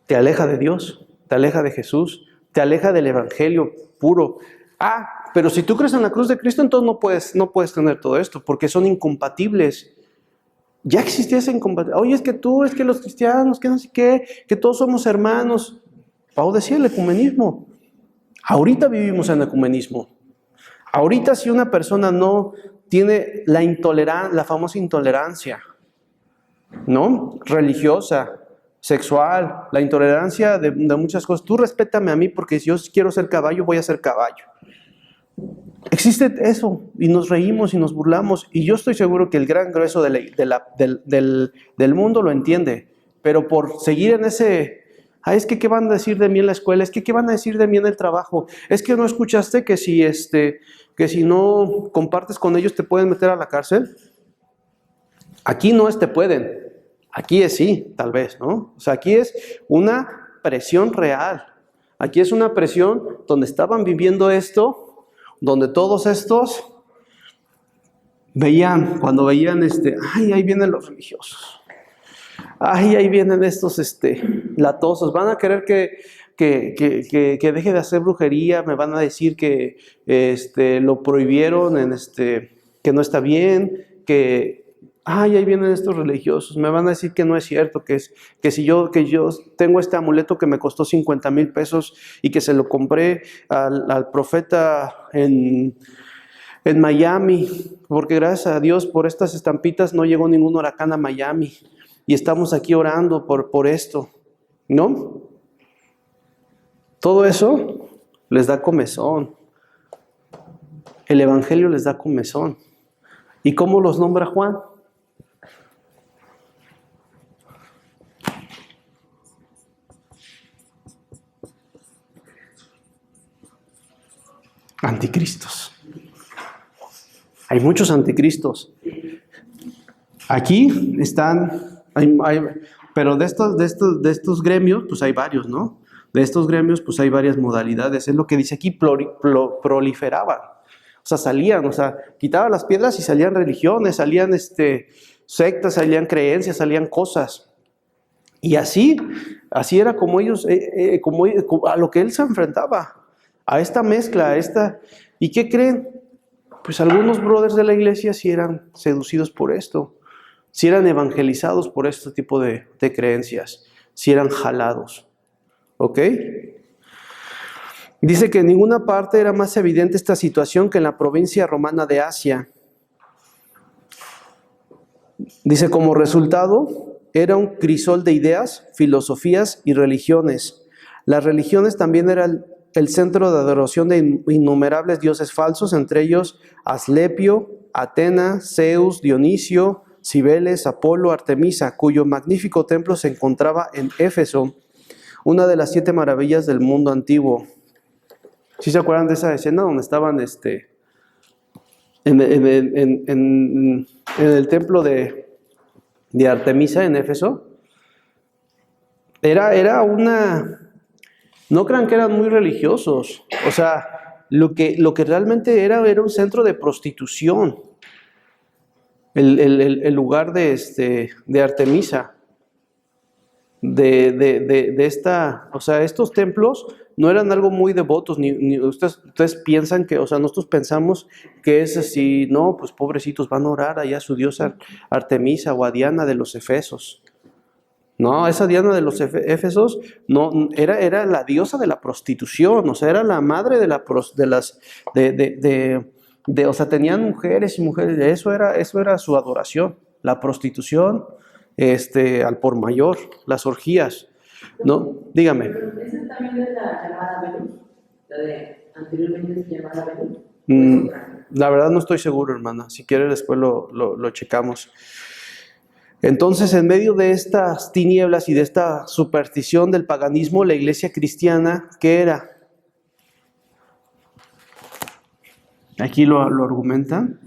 Te aleja de Dios, te aleja de Jesús, te aleja del evangelio puro. Ah, pero si tú crees en la cruz de Cristo, entonces no puedes tener todo esto, porque son incompatibles. Ya existía esa incompatibilidad. Oye, es que los cristianos, que no sé qué, que todos somos hermanos. Pablo decía el ecumenismo. Ahorita vivimos en ecumenismo. Ahorita si una persona no tiene la famosa intolerancia, ¿no? Religiosa, sexual, la intolerancia de muchas cosas. Tú respétame a mí porque si yo quiero ser caballo, voy a ser caballo. Existe eso y nos reímos y nos burlamos y yo estoy seguro que el gran grueso del mundo lo entiende, pero por seguir en ese, es que qué van a decir de mí en la escuela, es que qué van a decir de mí en el trabajo, es que no escuchaste que si no compartes con ellos te pueden meter a la cárcel. Aquí no es te pueden, aquí es sí, tal vez, ¿no? O sea, aquí es una presión real, aquí es una presión donde estaban viviendo esto, donde todos estos cuando veían ahí vienen los religiosos, ahí vienen estos latosos, van a querer que deje de hacer brujería, me van a decir que lo prohibieron, que no está bien, ahí vienen estos religiosos, me van a decir que no es cierto, que si yo tengo este amuleto que me costó 50,000 pesos y que se lo compré al profeta en Miami, porque gracias a Dios por estas estampitas no llegó ningún huracán a Miami y estamos aquí orando por esto, ¿no? Todo eso les da comezón, el evangelio les da comezón. ¿Y cómo los nombra Juan? Anticristos. Hay muchos anticristos. Aquí están, pero de estos gremios, pues hay varios, ¿no? De estos gremios, pues hay varias modalidades. Es lo que dice aquí, proliferaban. O sea, salían, quitaban las piedras y salían religiones, salían sectas, salían creencias, salían cosas. Y así era como ellos, a lo que él se enfrentaba. A esta mezcla, ¿y qué creen? Pues algunos brothers de la iglesia sí eran seducidos por esto, sí eran evangelizados por este tipo de creencias, sí eran jalados, ¿ok? Dice que en ninguna parte era más evidente esta situación que en la provincia romana de Asia. Dice, como resultado, era un crisol de ideas, filosofías y religiones. Las religiones también eran el centro de adoración de innumerables dioses falsos, entre ellos Asclepio, Atena, Zeus, Dionisio, Cibeles, Apolo, Artemisa, cuyo magnífico templo se encontraba en Éfeso, una de las 7 maravillas del mundo antiguo. ¿Sí se acuerdan de esa escena donde estaban en el templo de Artemisa en Éfeso? Era una... No crean que eran muy religiosos, o sea, lo que realmente era un centro de prostitución, el lugar de Artemisa, de esta, o sea, estos templos no eran algo muy devotos, ni ustedes piensan que, o sea, nosotros pensamos que es así, no, pues pobrecitos van a orar allá a su diosa Artemisa o a Diana de los Efesos. No, esa Diana de los Éfesos no, era la diosa de la prostitución, o sea, era la madre o sea, tenían mujeres y mujeres, eso era su adoración, la prostitución, al por mayor, las orgías, ¿no? Dígame. Pero esa también es la llamada Venus, la de anteriormente se llamaba Venus. La verdad no estoy seguro, hermana, si quiere después lo checamos. Entonces, en medio de estas tinieblas y de esta superstición del paganismo, la iglesia cristiana, ¿qué era? Aquí lo argumentan.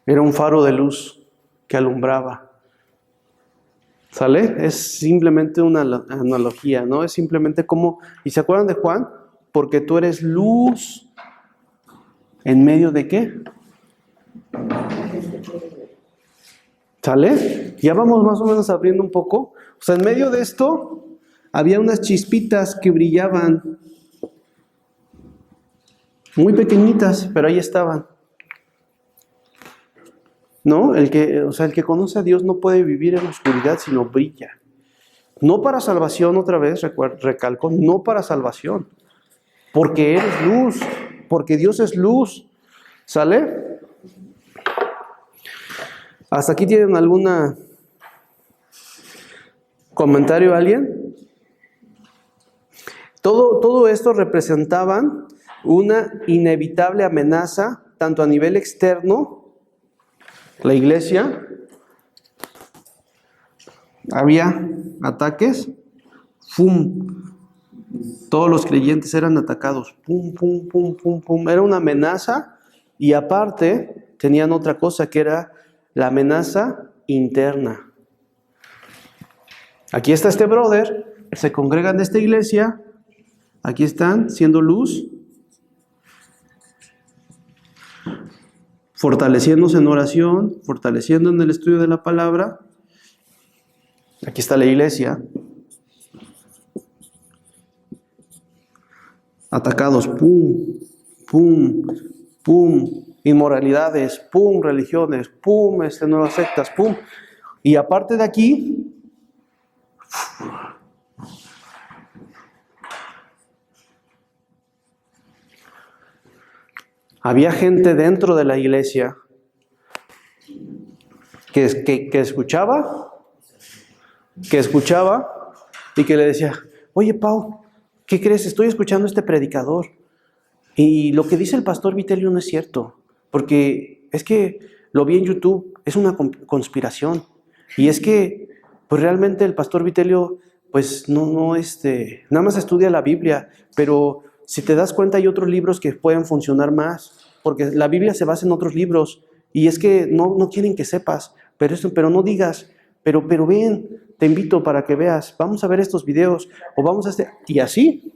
Era un faro de luz que alumbraba. ¿Sale? Es simplemente una analogía, ¿no? Es simplemente como... ¿Y se acuerdan de Juan? Porque tú eres luz. ¿En medio de qué? ¿Sale? Ya vamos más o menos abriendo un poco. O sea, en medio de esto había unas chispitas que brillaban. Muy pequeñitas, pero ahí estaban. ¿no? El que conoce a Dios no puede vivir en la oscuridad, sino brilla. No para salvación, otra vez, recalco, no para salvación. Porque eres luz, porque Dios es luz. ¿Sale? ¿Hasta aquí tienen algún comentario alguien? Todo esto representaban una inevitable amenaza, tanto a nivel externo, la iglesia, había ataques, ¡fum! Todos los creyentes eran atacados, ¡pum, pum, pum, pum, pum! Era una amenaza, y aparte tenían otra cosa que era la amenaza interna. Aquí está este brother, se congregan de esta iglesia, aquí están siendo luz, fortaleciéndose en oración, fortaleciendo en el estudio de la palabra. Aquí está la iglesia, atacados, pum, pum, pum, inmoralidades, pum, religiones, pum, nuevas sectas, pum. Y aparte de aquí, había gente dentro de la iglesia que escuchaba y que le decía, oye Pau, ¿qué crees? Estoy escuchando a este predicador y lo que dice el pastor Vitelio no es cierto, porque es que lo vi en YouTube, es una conspiración, y es que pues realmente el pastor Vitelio pues no nada más estudia la Biblia, pero si te das cuenta hay otros libros que pueden funcionar más, porque la Biblia se basa en otros libros, y es que no quieren que sepas, pero no digas, pero ven, te invito para que veas, vamos a ver estos videos, o vamos a hacer, y así.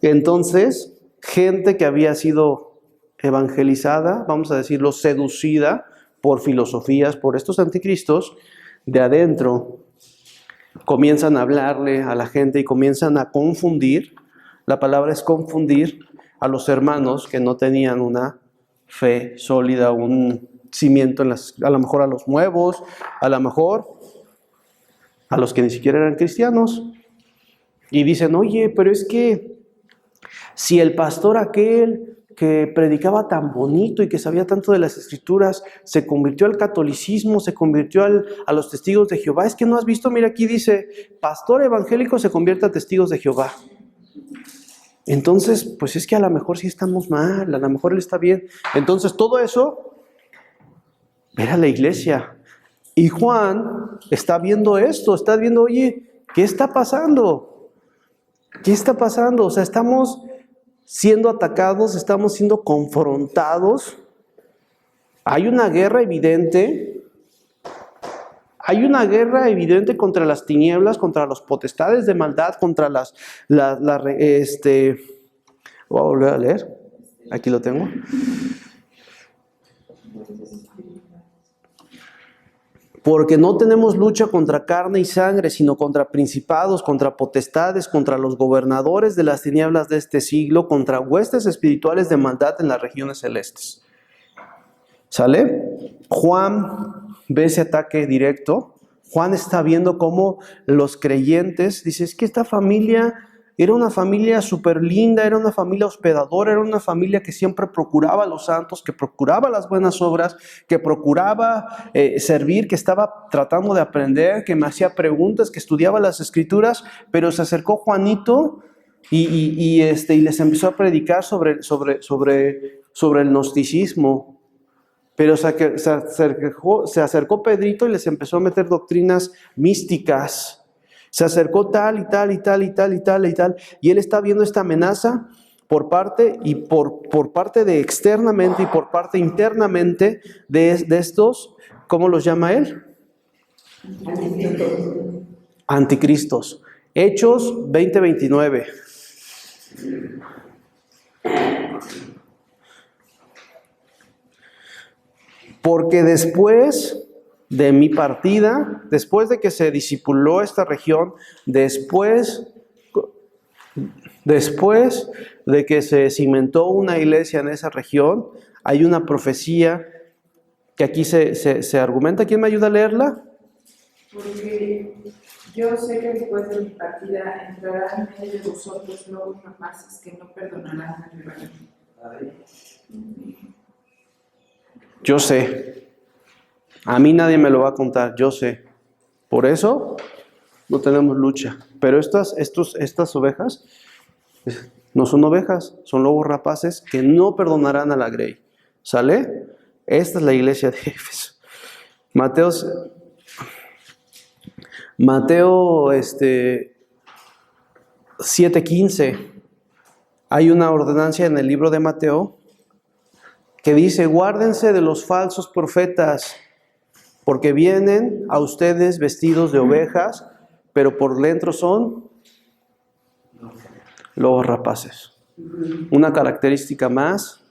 Entonces, gente que había sido evangelizada, vamos a decirlo, seducida por filosofías, por estos anticristos, de adentro, comienzan a hablarle a la gente y comienzan a confundir, la palabra es confundir, a los hermanos que no tenían una fe sólida, un cimiento a lo mejor a los nuevos, a lo mejor a los que ni siquiera eran cristianos. Y dicen, oye, pero es que si el pastor aquel que predicaba tan bonito y que sabía tanto de las escrituras, se convirtió al catolicismo, se convirtió a los testigos de Jehová, es que no has visto, mira aquí dice, pastor evangélico se convierte a testigos de Jehová. Entonces, pues es que a lo mejor sí estamos mal, a lo mejor él está bien. Entonces todo eso era la iglesia. Y Juan está viendo esto, está viendo, oye, ¿qué está pasando? ¿Qué está pasando? O sea, estamos siendo atacados, estamos siendo confrontados. Hay una guerra evidente. Hay una guerra evidente contra las tinieblas, contra los potestades de maldad, contra voy a volver a leer. Aquí lo tengo. Porque no tenemos lucha contra carne y sangre, sino contra principados, contra potestades, contra los gobernadores de las tinieblas de este siglo, contra huestes espirituales de maldad en las regiones celestes. ¿Sale? Juan ve ese ataque directo. Juan está viendo cómo los creyentes, dice, es que esta familia era una familia súper linda, era una familia hospedadora, era una familia que siempre procuraba a los santos, que procuraba las buenas obras, que procuraba servir, que estaba tratando de aprender, que me hacía preguntas, que estudiaba las escrituras, pero se acercó Juanito y les empezó a predicar sobre el gnosticismo. Pero se acercó Pedrito y les empezó a meter doctrinas místicas. Se acercó tal y tal y tal y tal y tal y tal. Y él está viendo esta amenaza por parte de externamente y por parte internamente de estos, ¿cómo los llama él? Anticristos. Hechos 20:29. Porque después de mi partida, después de que se discipuló esta región, después Después de que se cimentó una iglesia en esa región, hay una profecía que aquí se argumenta. ¿Quién me ayuda a leerla? Porque yo sé que después de mi partida entrarán en medio de vosotros lobos rapaces que no perdonarán al rebaño. Yo sé. A mí nadie me lo va a contar, yo sé. Por eso no tenemos lucha. Pero estas ovejas no son ovejas, son lobos rapaces que no perdonarán a la grey. ¿Sale? Esta es la iglesia de Éfeso. Mateo 7:15. Hay una ordenanza en el libro de Mateo que dice: guárdense de los falsos profetas, porque vienen a ustedes vestidos de ovejas, pero por dentro son lobos rapaces. Una característica más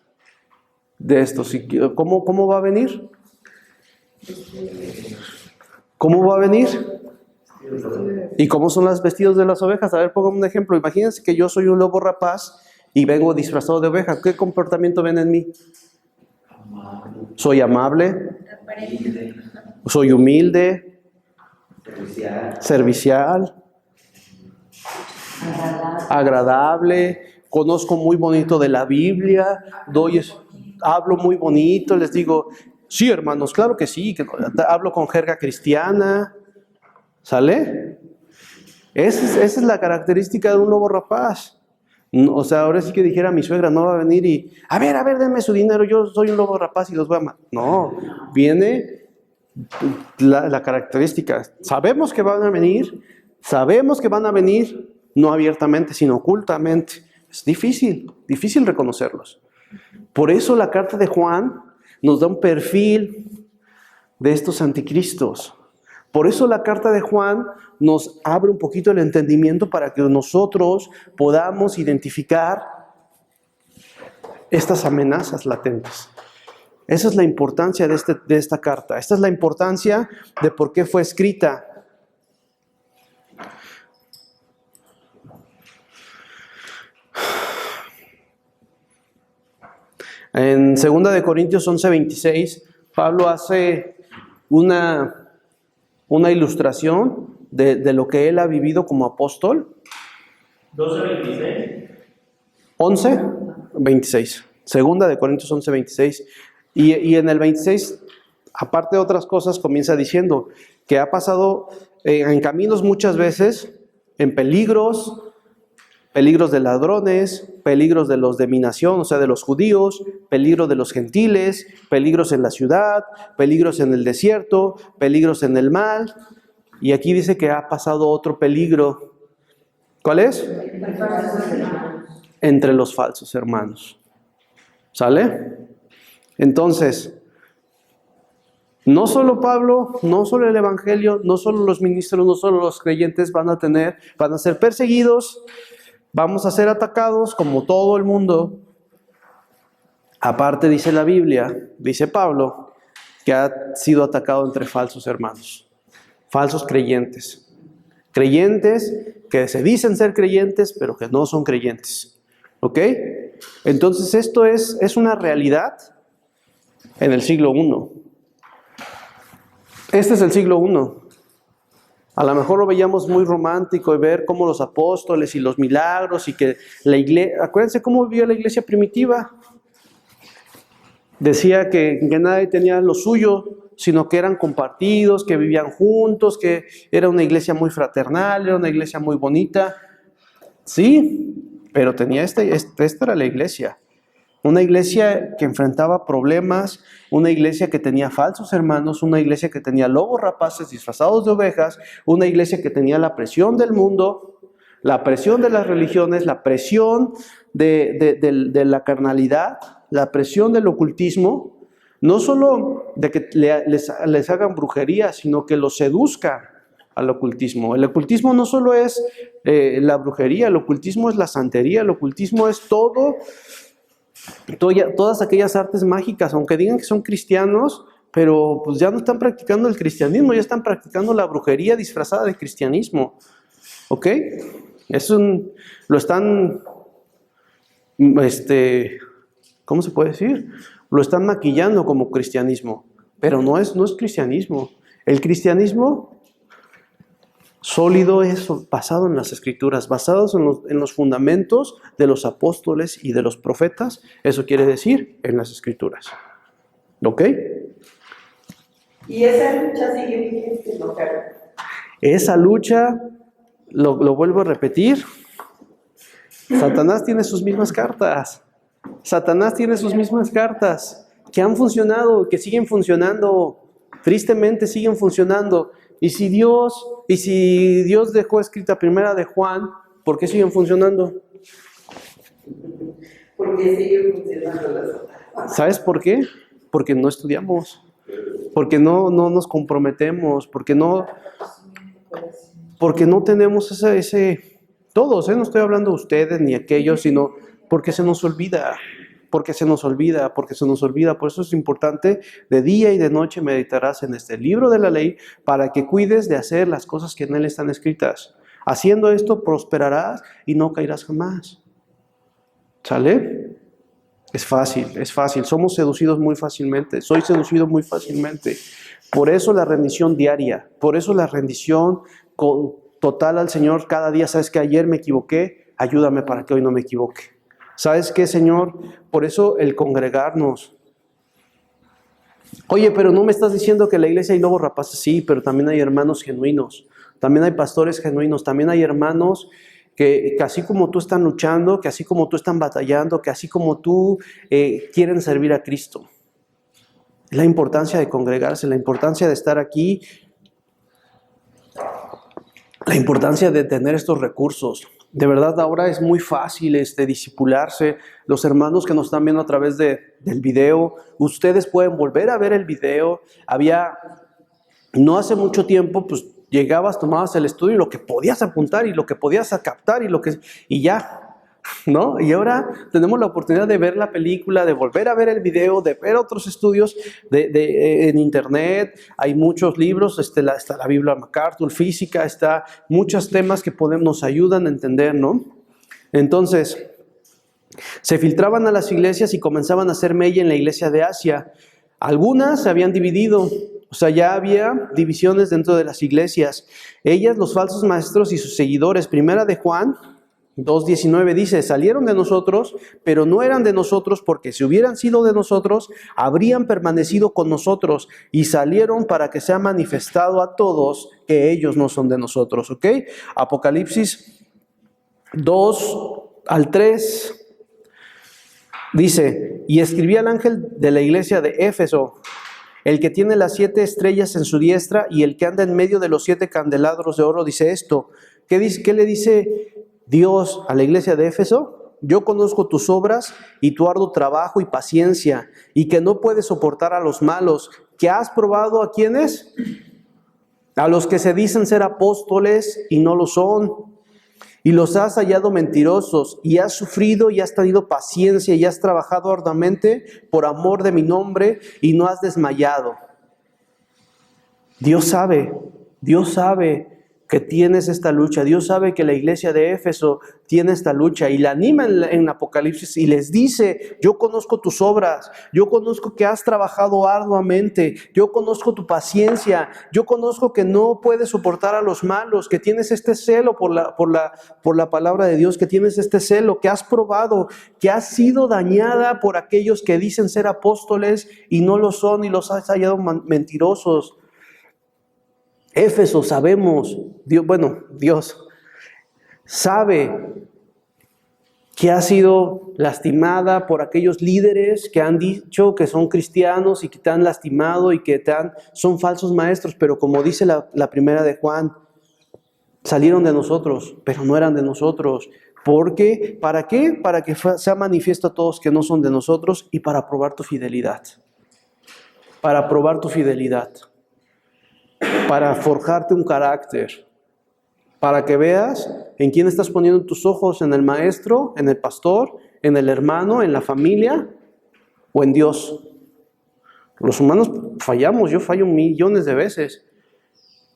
de estos. ¿Cómo va a venir? ¿Cómo va a venir? ¿Y cómo son los vestidos de las ovejas? A ver, póngame un ejemplo. Imagínense que yo soy un lobo rapaz y vengo disfrazado de oveja. ¿Qué comportamiento ven en mí? Soy amable, soy humilde, servicial, agradable, conozco muy bonito de la Biblia, hablo muy bonito, les digo, sí, hermanos, claro que sí, que hablo con jerga cristiana. ¿Sale? Esa es la característica de un lobo rapaz. O sea, ahora sí que dijera mi suegra, no va a venir y, a ver, denme su dinero, yo soy un lobo rapaz y los voy a matar. No, viene la característica. Sabemos que van a venir, no abiertamente, sino ocultamente. Es difícil reconocerlos. Por eso la carta de Juan nos da un perfil de estos anticristos. Por eso la carta de Juan nos abre un poquito el entendimiento para que nosotros podamos identificar estas amenazas latentes. Esa es la importancia de esta carta. Esta es la importancia de por qué fue escrita. En 2 Corintios 11:26, Pablo hace una ilustración de lo que él ha vivido como apóstol. 12:26. 11:26. 2 Corintios 11:26. Y en el 26, aparte de otras cosas, comienza diciendo que ha pasado en caminos muchas veces, en peligros de ladrones, peligros de los de mi nación, o sea, de los judíos, peligros de los gentiles, peligros en la ciudad, peligros en el desierto, peligros en el mar. Y aquí dice que ha pasado otro peligro. ¿Cuál es? Entre los falsos hermanos. ¿Sale? Entonces, no solo Pablo, no solo el Evangelio, no solo los ministros, no solo los creyentes van a ser perseguidos, vamos a ser atacados como todo el mundo. Aparte dice la Biblia, dice Pablo, que ha sido atacado entre falsos hermanos, falsos creyentes. Creyentes que se dicen ser creyentes, pero que no son creyentes. ¿Ok? Entonces esto es una realidad en el siglo I. Este es el siglo I. A lo mejor lo veíamos muy romántico y ver cómo los apóstoles y los milagros y que la iglesia... Acuérdense cómo vivía la iglesia primitiva. Decía que nadie tenía lo suyo, sino que eran compartidos, que vivían juntos, que era una iglesia muy fraternal, era una iglesia muy bonita. Sí, pero tenía esta era la iglesia. Una iglesia que enfrentaba problemas, una iglesia que tenía falsos hermanos, una iglesia que tenía lobos rapaces disfrazados de ovejas, una iglesia que tenía la presión del mundo, la presión de las religiones, la presión de la carnalidad, la presión del ocultismo, no solo de que les hagan brujería, sino que los seduzcan al ocultismo. El ocultismo no solo es la brujería, el ocultismo es la santería, el ocultismo es todas aquellas artes mágicas, aunque digan que son cristianos, pero pues ya no están practicando el cristianismo, ya están practicando la brujería disfrazada de cristianismo. ¿Ok? Lo están, ¿cómo se puede decir? Lo están maquillando como cristianismo, pero no es cristianismo. El cristianismo sólido es basado en las Escrituras, basados en los fundamentos de los apóstoles y de los profetas. Eso quiere decir en las Escrituras. ¿Ok? Y esa lucha sigue vigente, ¿no, Carlos? Esa lucha, lo vuelvo a repetir, Satanás tiene sus mismas cartas. Satanás tiene sus mismas cartas que han funcionado, que siguen funcionando. Tristemente siguen funcionando. Y si Dios dejó escrita primera de Juan, ¿por qué siguen funcionando? Porque siguen funcionando las otras. ¿Sabes por qué? Porque no estudiamos, porque no nos comprometemos, porque no tenemos todos, no estoy hablando de ustedes ni aquellos, sino porque se nos olvida. Por eso es importante, de día y de noche meditarás en este libro de la ley para que cuides de hacer las cosas que en él están escritas. Haciendo esto prosperarás y no caerás jamás. ¿Sale? Es fácil. Somos seducidos muy fácilmente. Soy seducido muy fácilmente. Por eso la rendición diaria, por eso la rendición total al Señor cada día. ¿Sabes que ayer me equivoqué? Ayúdame para que hoy no me equivoque. ¿Sabes qué, Señor? Por eso el congregarnos. Oye, pero no me estás diciendo que en la iglesia hay lobos rapaces. Sí, pero también hay hermanos genuinos. También hay pastores genuinos. También hay hermanos que así como tú están luchando, que así como tú están batallando, que así como tú quieren servir a Cristo. La importancia de congregarse, la importancia de estar aquí, la importancia de tener estos recursos. De verdad, ahora es muy fácil discipularse. Los hermanos que nos están viendo a través del video, ustedes pueden volver a ver el video. No hace mucho tiempo, pues llegabas, tomabas el estudio y lo que podías apuntar y lo que podías captar y ya, ¿no? Y ahora tenemos la oportunidad de ver la película, de volver a ver el video, de ver otros estudios en internet. Hay muchos libros, está la Biblia MacArthur, física, está muchos temas que nos ayudan a entender, ¿no? Entonces, se filtraban a las iglesias y comenzaban a hacer mella en la iglesia de Asia. Algunas se habían dividido, o sea, ya había divisiones dentro de las iglesias. Ellas, los falsos maestros y sus seguidores. Primera de Juan 2:19 dice, salieron de nosotros, pero no eran de nosotros, porque si hubieran sido de nosotros, habrían permanecido con nosotros, y salieron para que sea manifestado a todos que ellos no son de nosotros, ¿ok? Apocalipsis 2:3 dice, y escribí al ángel de la iglesia de Éfeso, el que tiene las 7 estrellas en su diestra y el que anda en medio de los 7 candelabros de oro, dice esto. ¿Qué le dice Dios a la iglesia de Éfeso? Yo conozco tus obras y tu arduo trabajo y paciencia, y que no puedes soportar a los malos, que has probado a ¿quiénes? A los que se dicen ser apóstoles y no lo son, y los has hallado mentirosos, y has sufrido y has tenido paciencia y has trabajado arduamente por amor de mi nombre y no has desmayado. Dios sabe que tienes esta lucha. Dios sabe que la iglesia de Éfeso tiene esta lucha y la anima en Apocalipsis y les dice, yo conozco tus obras, yo conozco que has trabajado arduamente, yo conozco tu paciencia, yo conozco que no puedes soportar a los malos, que tienes este celo por la palabra de Dios, que tienes este celo, que has probado, que has sido dañada por aquellos que dicen ser apóstoles y no lo son y los has hallado mentirosos. Éfeso, sabemos, Dios sabe que ha sido lastimada por aquellos líderes que han dicho que son cristianos y que te han lastimado y que son falsos maestros, pero como dice la primera de Juan, salieron de nosotros, pero no eran de nosotros. ¿Por qué? ¿Para qué? Para que sea manifiesto a todos que no son de nosotros y para probar tu fidelidad. Para probar tu fidelidad. Para forjarte un carácter, para que veas en quién estás poniendo tus ojos, en el maestro, en el pastor, en el hermano, en la familia o en Dios. Los humanos fallamos, yo fallo millones de veces,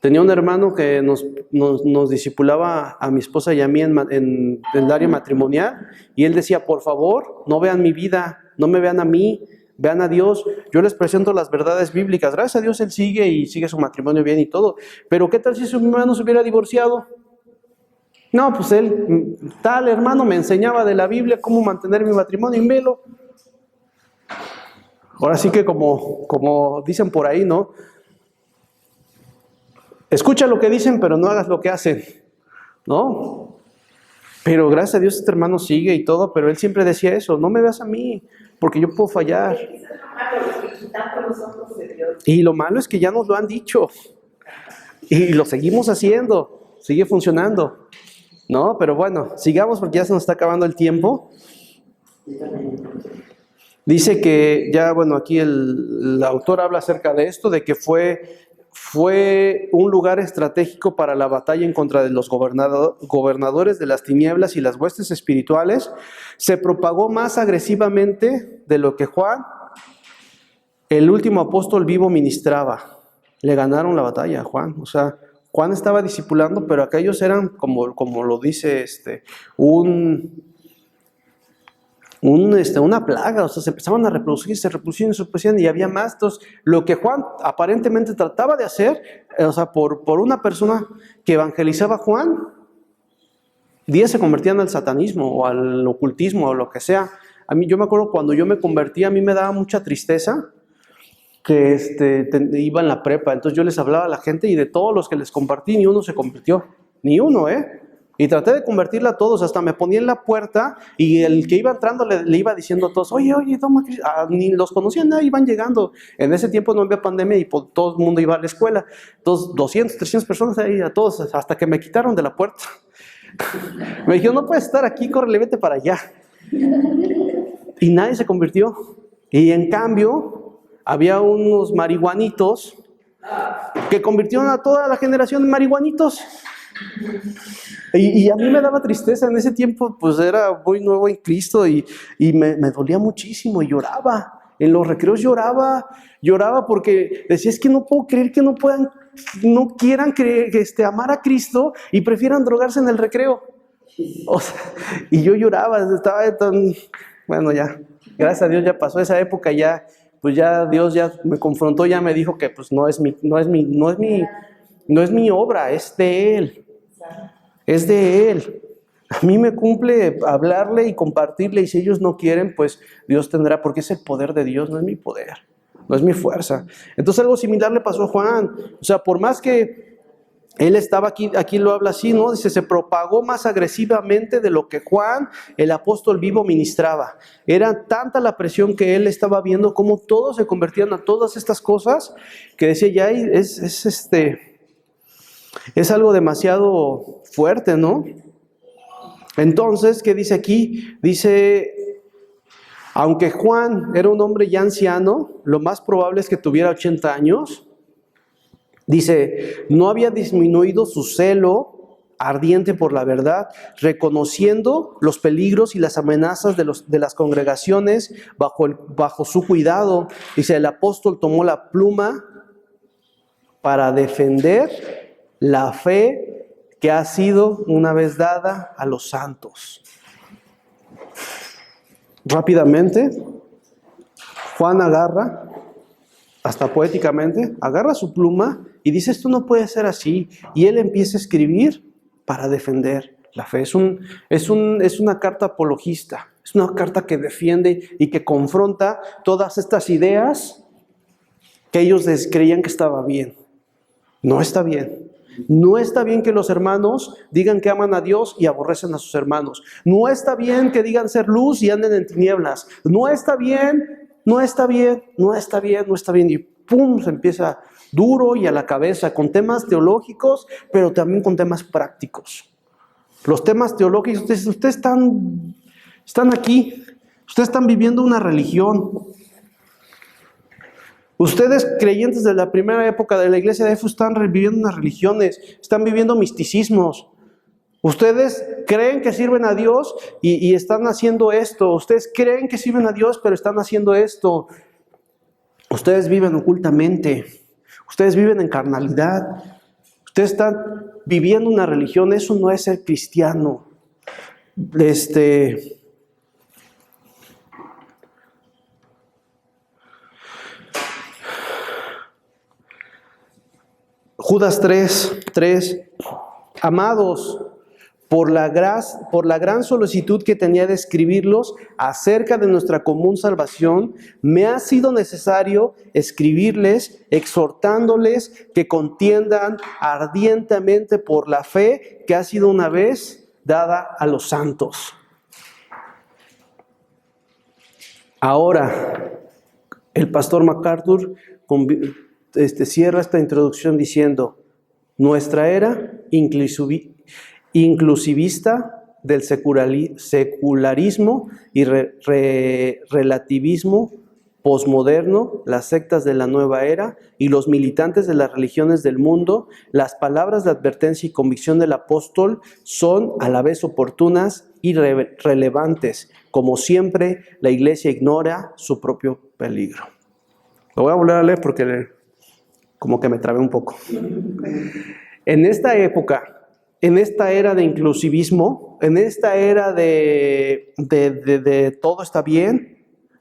Tenía un hermano que nos discipulaba a mi esposa y a mí en el área matrimonial, y él decía, por favor, no vean mi vida, no me vean a mí, vean a Dios, yo les presento las verdades bíblicas. Gracias a Dios él sigue su matrimonio bien y todo, pero ¿qué tal si su hermano se hubiera divorciado? No, pues tal hermano me enseñaba de la Biblia cómo mantener mi matrimonio y velo. Ahora sí que como dicen por ahí, ¿no? Escucha lo que dicen, pero no hagas lo que hacen, ¿no? Pero gracias a Dios este hermano sigue y todo, pero él siempre decía eso, no me veas a mí, porque yo puedo fallar. Y lo malo es que ya nos lo han dicho, y lo seguimos haciendo, sigue funcionando, ¿no? Pero bueno, sigamos porque ya se nos está acabando el tiempo. Dice que ya, bueno, aquí el autor habla acerca de esto, de que fue un lugar estratégico para la batalla en contra de los gobernadores de las tinieblas y las huestes espirituales. Se propagó más agresivamente de lo que Juan, el último apóstol vivo, ministraba. Le ganaron la batalla a Juan. O sea, Juan estaba discipulando, pero aquellos eran, como lo dice, una plaga. O sea, se empezaban a reproducir, se reproducían y había más. Entonces, lo que Juan aparentemente trataba de hacer, o sea, por una persona que evangelizaba a Juan, 10 se convertían al satanismo o al ocultismo o lo que sea. Yo me acuerdo cuando yo me convertí, a mí me daba mucha tristeza que iba en la prepa. Entonces yo les hablaba a la gente y de todos los que les compartí, ni uno se convirtió. Ni uno, Y traté de convertirla a todos, hasta me ponía en la puerta y el que iba entrando le iba diciendo a todos, oye, toma, ni los conocían, iban llegando. En ese tiempo no había pandemia y todo el mundo iba a la escuela. Entonces 200, 300 personas ahí, a todos, hasta que me quitaron de la puerta. Me dijeron, no puedes estar aquí, córrele, vete para allá. Y nadie se convirtió. Y en cambio, había unos marihuanitos que convirtieron a toda la generación en marihuanitos. Y a mí me daba tristeza en ese tiempo, pues era muy nuevo en Cristo y me dolía muchísimo y lloraba. En los recreos lloraba porque decía, es que no puedo creer que no quieran amar a Cristo y prefieran drogarse en el recreo. O sea, y yo lloraba, estaba tan... Bueno, ya, gracias a Dios ya pasó esa época, pues ya Dios ya me confrontó, ya me dijo que pues no es mi obra, es de Él. Es de Él. A mí me cumple hablarle y compartirle, y si ellos no quieren, pues Dios tendrá, porque es el poder de Dios, no es mi poder, no es mi fuerza. Entonces algo similar le pasó a Juan. O sea, por más que él estaba aquí lo habla así, ¿no? Dice, se propagó más agresivamente de lo que Juan, el apóstol vivo, ministraba. Era tanta la presión que él estaba viendo, cómo todos se convertían a todas estas cosas, que decía, ya es algo demasiado fuerte, ¿no? Entonces, ¿qué dice aquí? Dice, aunque Juan era un hombre ya anciano, lo más probable es que tuviera 80 años. Dice, no había disminuido su celo ardiente por la verdad, reconociendo los peligros y las amenazas de las congregaciones bajo su cuidado. Dice, el apóstol tomó la pluma para defender la fe que ha sido una vez dada a los santos. Rápidamente, Juan agarra, hasta poéticamente, agarra su pluma y dice, esto no puede ser así. Y él empieza a escribir para defender la fe. Es una carta apologista, es una carta que defiende y que confronta todas estas ideas que ellos creían que estaba bien. No está bien. No está bien que los hermanos digan que aman a Dios y aborrecen a sus hermanos. No está bien que digan ser luz y anden en tinieblas. No está bien, no está bien, no está bien, no está bien. Y ¡pum! Se empieza duro y a la cabeza con temas teológicos, pero también con temas prácticos. Los temas teológicos, ustedes están aquí, ustedes están viviendo una religión. Ustedes, creyentes de la primera época de la iglesia de Éfeso, están viviendo unas religiones, están viviendo misticismos. Ustedes creen que sirven a Dios y están haciendo esto. Ustedes creen que sirven a Dios, pero están haciendo esto. Ustedes viven ocultamente. Ustedes viven en carnalidad. Usted está viviendo una religión, eso no es ser cristiano. Judas 3, amados, por la gran solicitud que tenía de escribirlos acerca de nuestra común salvación, me ha sido necesario escribirles, exhortándoles que contiendan ardientemente por la fe que ha sido una vez dada a los santos. Ahora, el pastor MacArthur cierra esta introducción diciendo: nuestra era inclusivista del secularismo y relativismo posmoderno, las sectas de la nueva era y los militantes de las religiones del mundo, las palabras de advertencia y convicción del apóstol son a la vez oportunas y relevantes. Como siempre, la iglesia ignora su propio peligro. Lo voy a volver a leer porque como que me trabé un poco. En esta época, en esta era de inclusivismo, en esta era de todo está bien,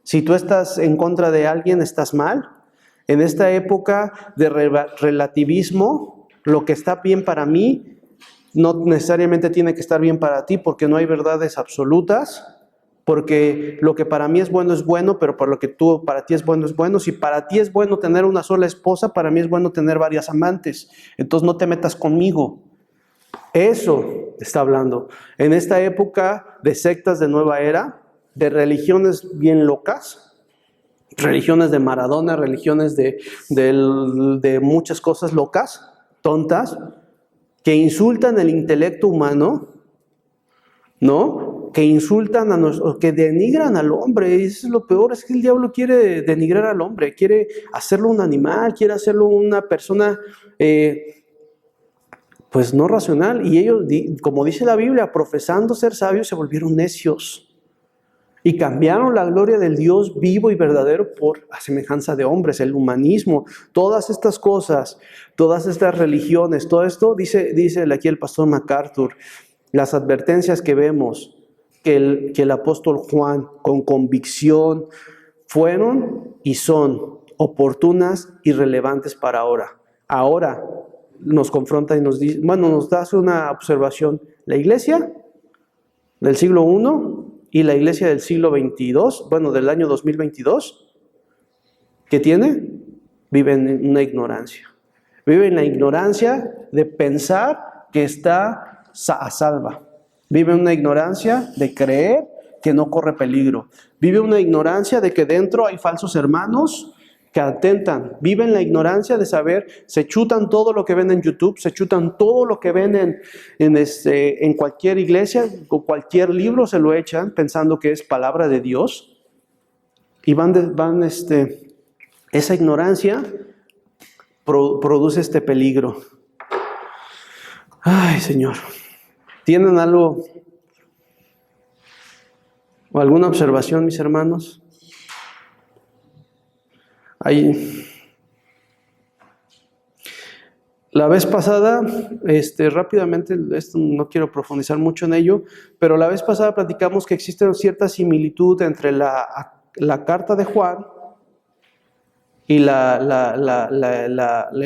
si tú estás en contra de alguien estás mal, en esta época de relativismo, lo que está bien para mí no necesariamente tiene que estar bien para ti, porque no hay verdades absolutas, porque lo que para mí es bueno, pero por lo que para ti es bueno. Si para ti es bueno tener una sola esposa, para mí es bueno tener varias amantes. Entonces no te metas conmigo. Eso está hablando. En esta época de sectas de nueva era, de religiones bien locas, religiones de Maradona, religiones de muchas cosas locas, tontas, que insultan el intelecto humano, ¿no? Que insultan que denigran al hombre. Y eso es lo peor, es que el diablo quiere denigrar al hombre, quiere hacerlo un animal, quiere hacerlo una persona pues no racional. Y ellos, como dice la Biblia, profesando ser sabios, se volvieron necios y cambiaron la gloria del Dios vivo y verdadero por la semejanza de hombres, el humanismo, todas estas cosas, todas estas religiones, todo esto, dice aquí el pastor MacArthur, las advertencias que vemos que el apóstol Juan con convicción fueron y son oportunas y relevantes para ahora. Ahora nos confronta y nos dice, nos hace una observación. La iglesia del siglo I y la iglesia del siglo XXII, del año 2022, ¿qué tiene? Vive en una ignorancia. Vive en la ignorancia de pensar que está a salva. Vive una ignorancia de creer que no corre peligro. Vive una ignorancia de que dentro hay falsos hermanos que atentan. Vive en la ignorancia de saber, se chutan todo lo que ven en YouTube, se chutan todo lo que ven en cualquier iglesia, o cualquier libro se lo echan pensando que es palabra de Dios. Y esa ignorancia produce este peligro. Ay, Señor. ¿Tienen algo o alguna observación, mis hermanos? La vez pasada, rápidamente, esto no quiero profundizar mucho en ello, pero la vez pasada platicamos que existe cierta similitud entre la carta de Juan y el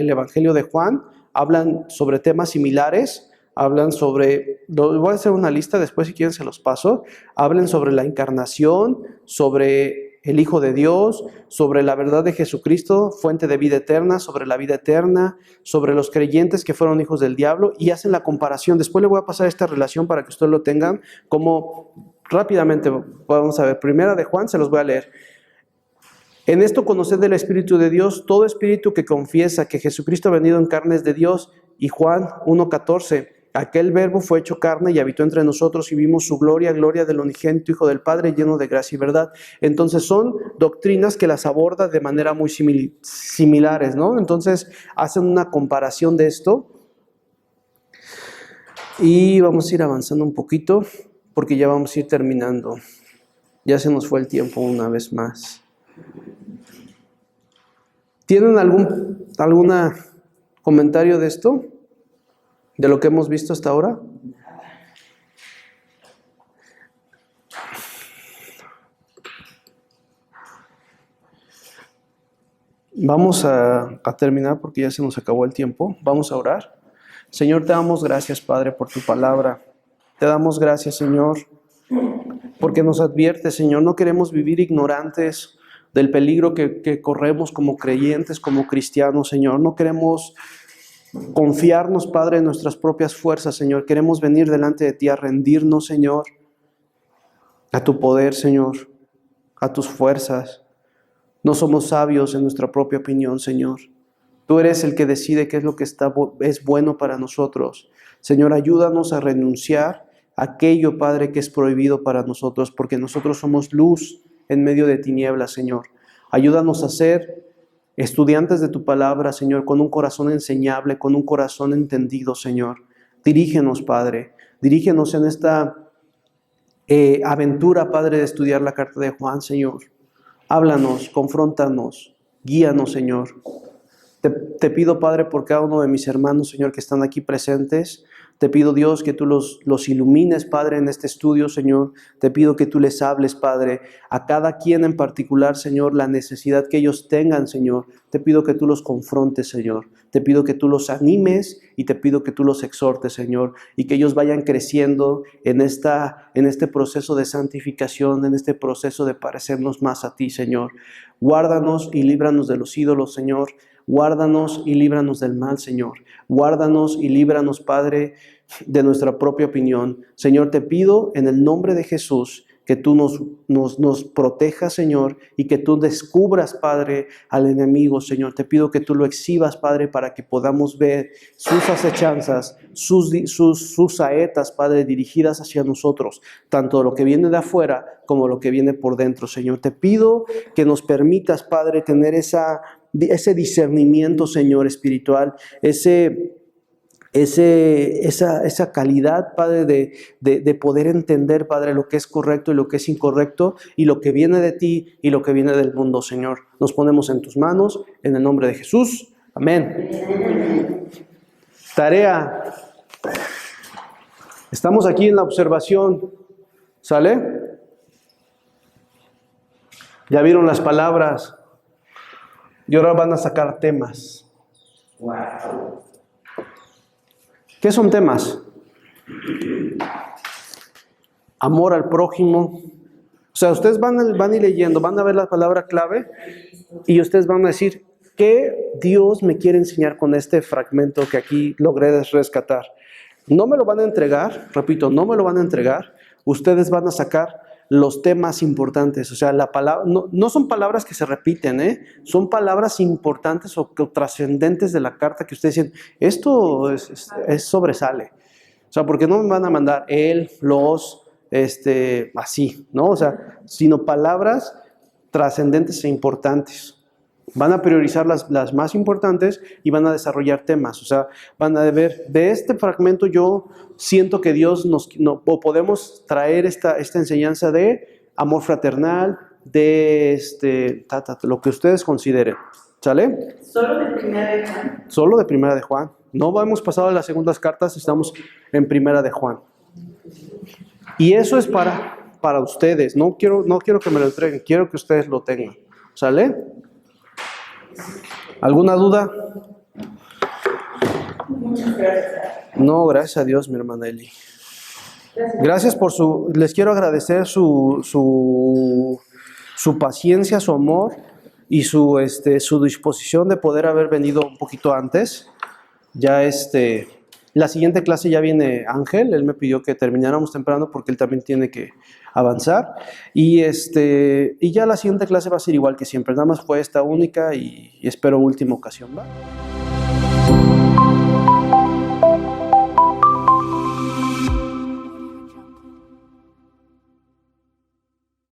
Evangelio de Juan. Hablan sobre temas similares. Hablan sobre, voy a hacer una lista después si quieren se los paso, hablan sobre la encarnación, sobre el Hijo de Dios, sobre la verdad de Jesucristo, fuente de vida eterna, sobre la vida eterna, sobre los creyentes que fueron hijos del diablo, y hacen la comparación. Después le voy a pasar esta relación para que ustedes lo tengan, como rápidamente vamos a ver. Primera de Juan, se los voy a leer. En esto conoced el Espíritu de Dios, todo espíritu que confiesa que Jesucristo ha venido en carne es de Dios. Y Juan 1:14, aquel verbo fue hecho carne y habitó entre nosotros y vimos su gloria, gloria del unigénito Hijo del Padre, lleno de gracia y verdad. Entonces son doctrinas que las aborda de manera muy similares, ¿no? Entonces hacen una comparación de esto. Y vamos a ir avanzando un poquito porque ya vamos a ir terminando. Ya se nos fue el tiempo una vez más. ¿Tienen algún comentario de esto? de lo que hemos visto hasta ahora? Vamos a terminar porque ya se nos acabó el tiempo. Vamos a orar. Señor, te damos gracias, Padre, por tu palabra. Te damos gracias, Señor, porque nos advierte, Señor. No queremos vivir ignorantes del peligro que corremos como creyentes, como cristianos, Señor. No queremos confiarnos, Padre, en nuestras propias fuerzas, Señor. Queremos venir delante de ti a rendirnos, Señor, a tu poder, Señor, a tus fuerzas. No somos sabios en nuestra propia opinión, Señor. Tú eres el que decide qué es lo que es bueno para nosotros. Señor, ayúdanos a renunciar a aquello, Padre, que es prohibido para nosotros, porque nosotros somos luz en medio de tinieblas, Señor. Ayúdanos a ser estudiantes de tu palabra, Señor, con un corazón enseñable, con un corazón entendido, Señor. Dirígenos, Padre. Dirígenos en esta aventura, Padre, de estudiar la carta de Juan, Señor. Háblanos, confróntanos, guíanos, Señor. Te pido, Padre, por cada uno de mis hermanos, Señor, que están aquí presentes. Te pido, Dios, que tú los ilumines, Padre, en este estudio, Señor. Te pido que tú les hables, Padre, a cada quien en particular, Señor, la necesidad que ellos tengan, Señor. Te pido que tú los confrontes, Señor. Te pido que tú los animes y te pido que tú los exhortes, Señor, y que ellos vayan creciendo en este proceso de santificación, en este proceso de parecernos más a ti, Señor. Guárdanos y líbranos de los ídolos, Señor. Guárdanos y líbranos del mal, Señor. Guárdanos y líbranos, Padre, de nuestra propia opinión. Señor, te pido en el nombre de Jesús que tú nos protejas, Señor, y que tú descubras, Padre, al enemigo, Señor. Te pido que tú lo exhibas, Padre, para que podamos ver sus acechanzas, sus saetas, Padre, dirigidas hacia nosotros, tanto lo que viene de afuera como lo que viene por dentro, Señor. Te pido que nos permitas, Padre, tener ese discernimiento, Señor, espiritual, esa calidad, Padre, de poder entender, Padre, lo que es correcto y lo que es incorrecto, y lo que viene de ti y lo que viene del mundo, Señor. Nos ponemos en tus manos, en el nombre de Jesús. Amén. Tarea. Estamos aquí en la observación. ¿Sale? Ya vieron las palabras. Y ahora van a sacar temas. Wow. ¿Qué son temas? Amor al prójimo. O sea, ustedes van a ir leyendo, van a ver la palabra clave y ustedes van a decir, ¿qué Dios me quiere enseñar con este fragmento que aquí logré rescatar? No me lo van a entregar, repito, no me lo van a entregar. Ustedes van a sacar los temas importantes. O sea, la palabra, no son palabras que se repiten, son palabras importantes o trascendentes de la carta que ustedes dicen, esto es sobresale. O sea, porque no me van a mandar él, los, así, ¿no? O sea, sino palabras trascendentes e importantes. Van a priorizar las más importantes y van a desarrollar temas. O sea, van a ver, de este fragmento yo siento que Dios podemos traer esta enseñanza de amor fraternal, de lo que ustedes consideren. ¿Sale? ¿Solo de Primera de Juan? Solo de Primera de Juan. No hemos pasado a las segundas cartas, estamos en Primera de Juan. Y eso es para ustedes. No quiero que me lo entreguen, quiero que ustedes lo tengan. ¿Sale? ¿Alguna duda? Muchas gracias. No, gracias a Dios, mi hermana Eli. Gracias por les quiero agradecer su paciencia, su amor y su disposición de poder haber venido un poquito antes. Ya la siguiente clase ya viene Ángel, él me pidió que termináramos temprano porque él también tiene que avanzar y ya la siguiente clase va a ser igual que siempre, nada más fue esta única y espero última ocasión, ¿va?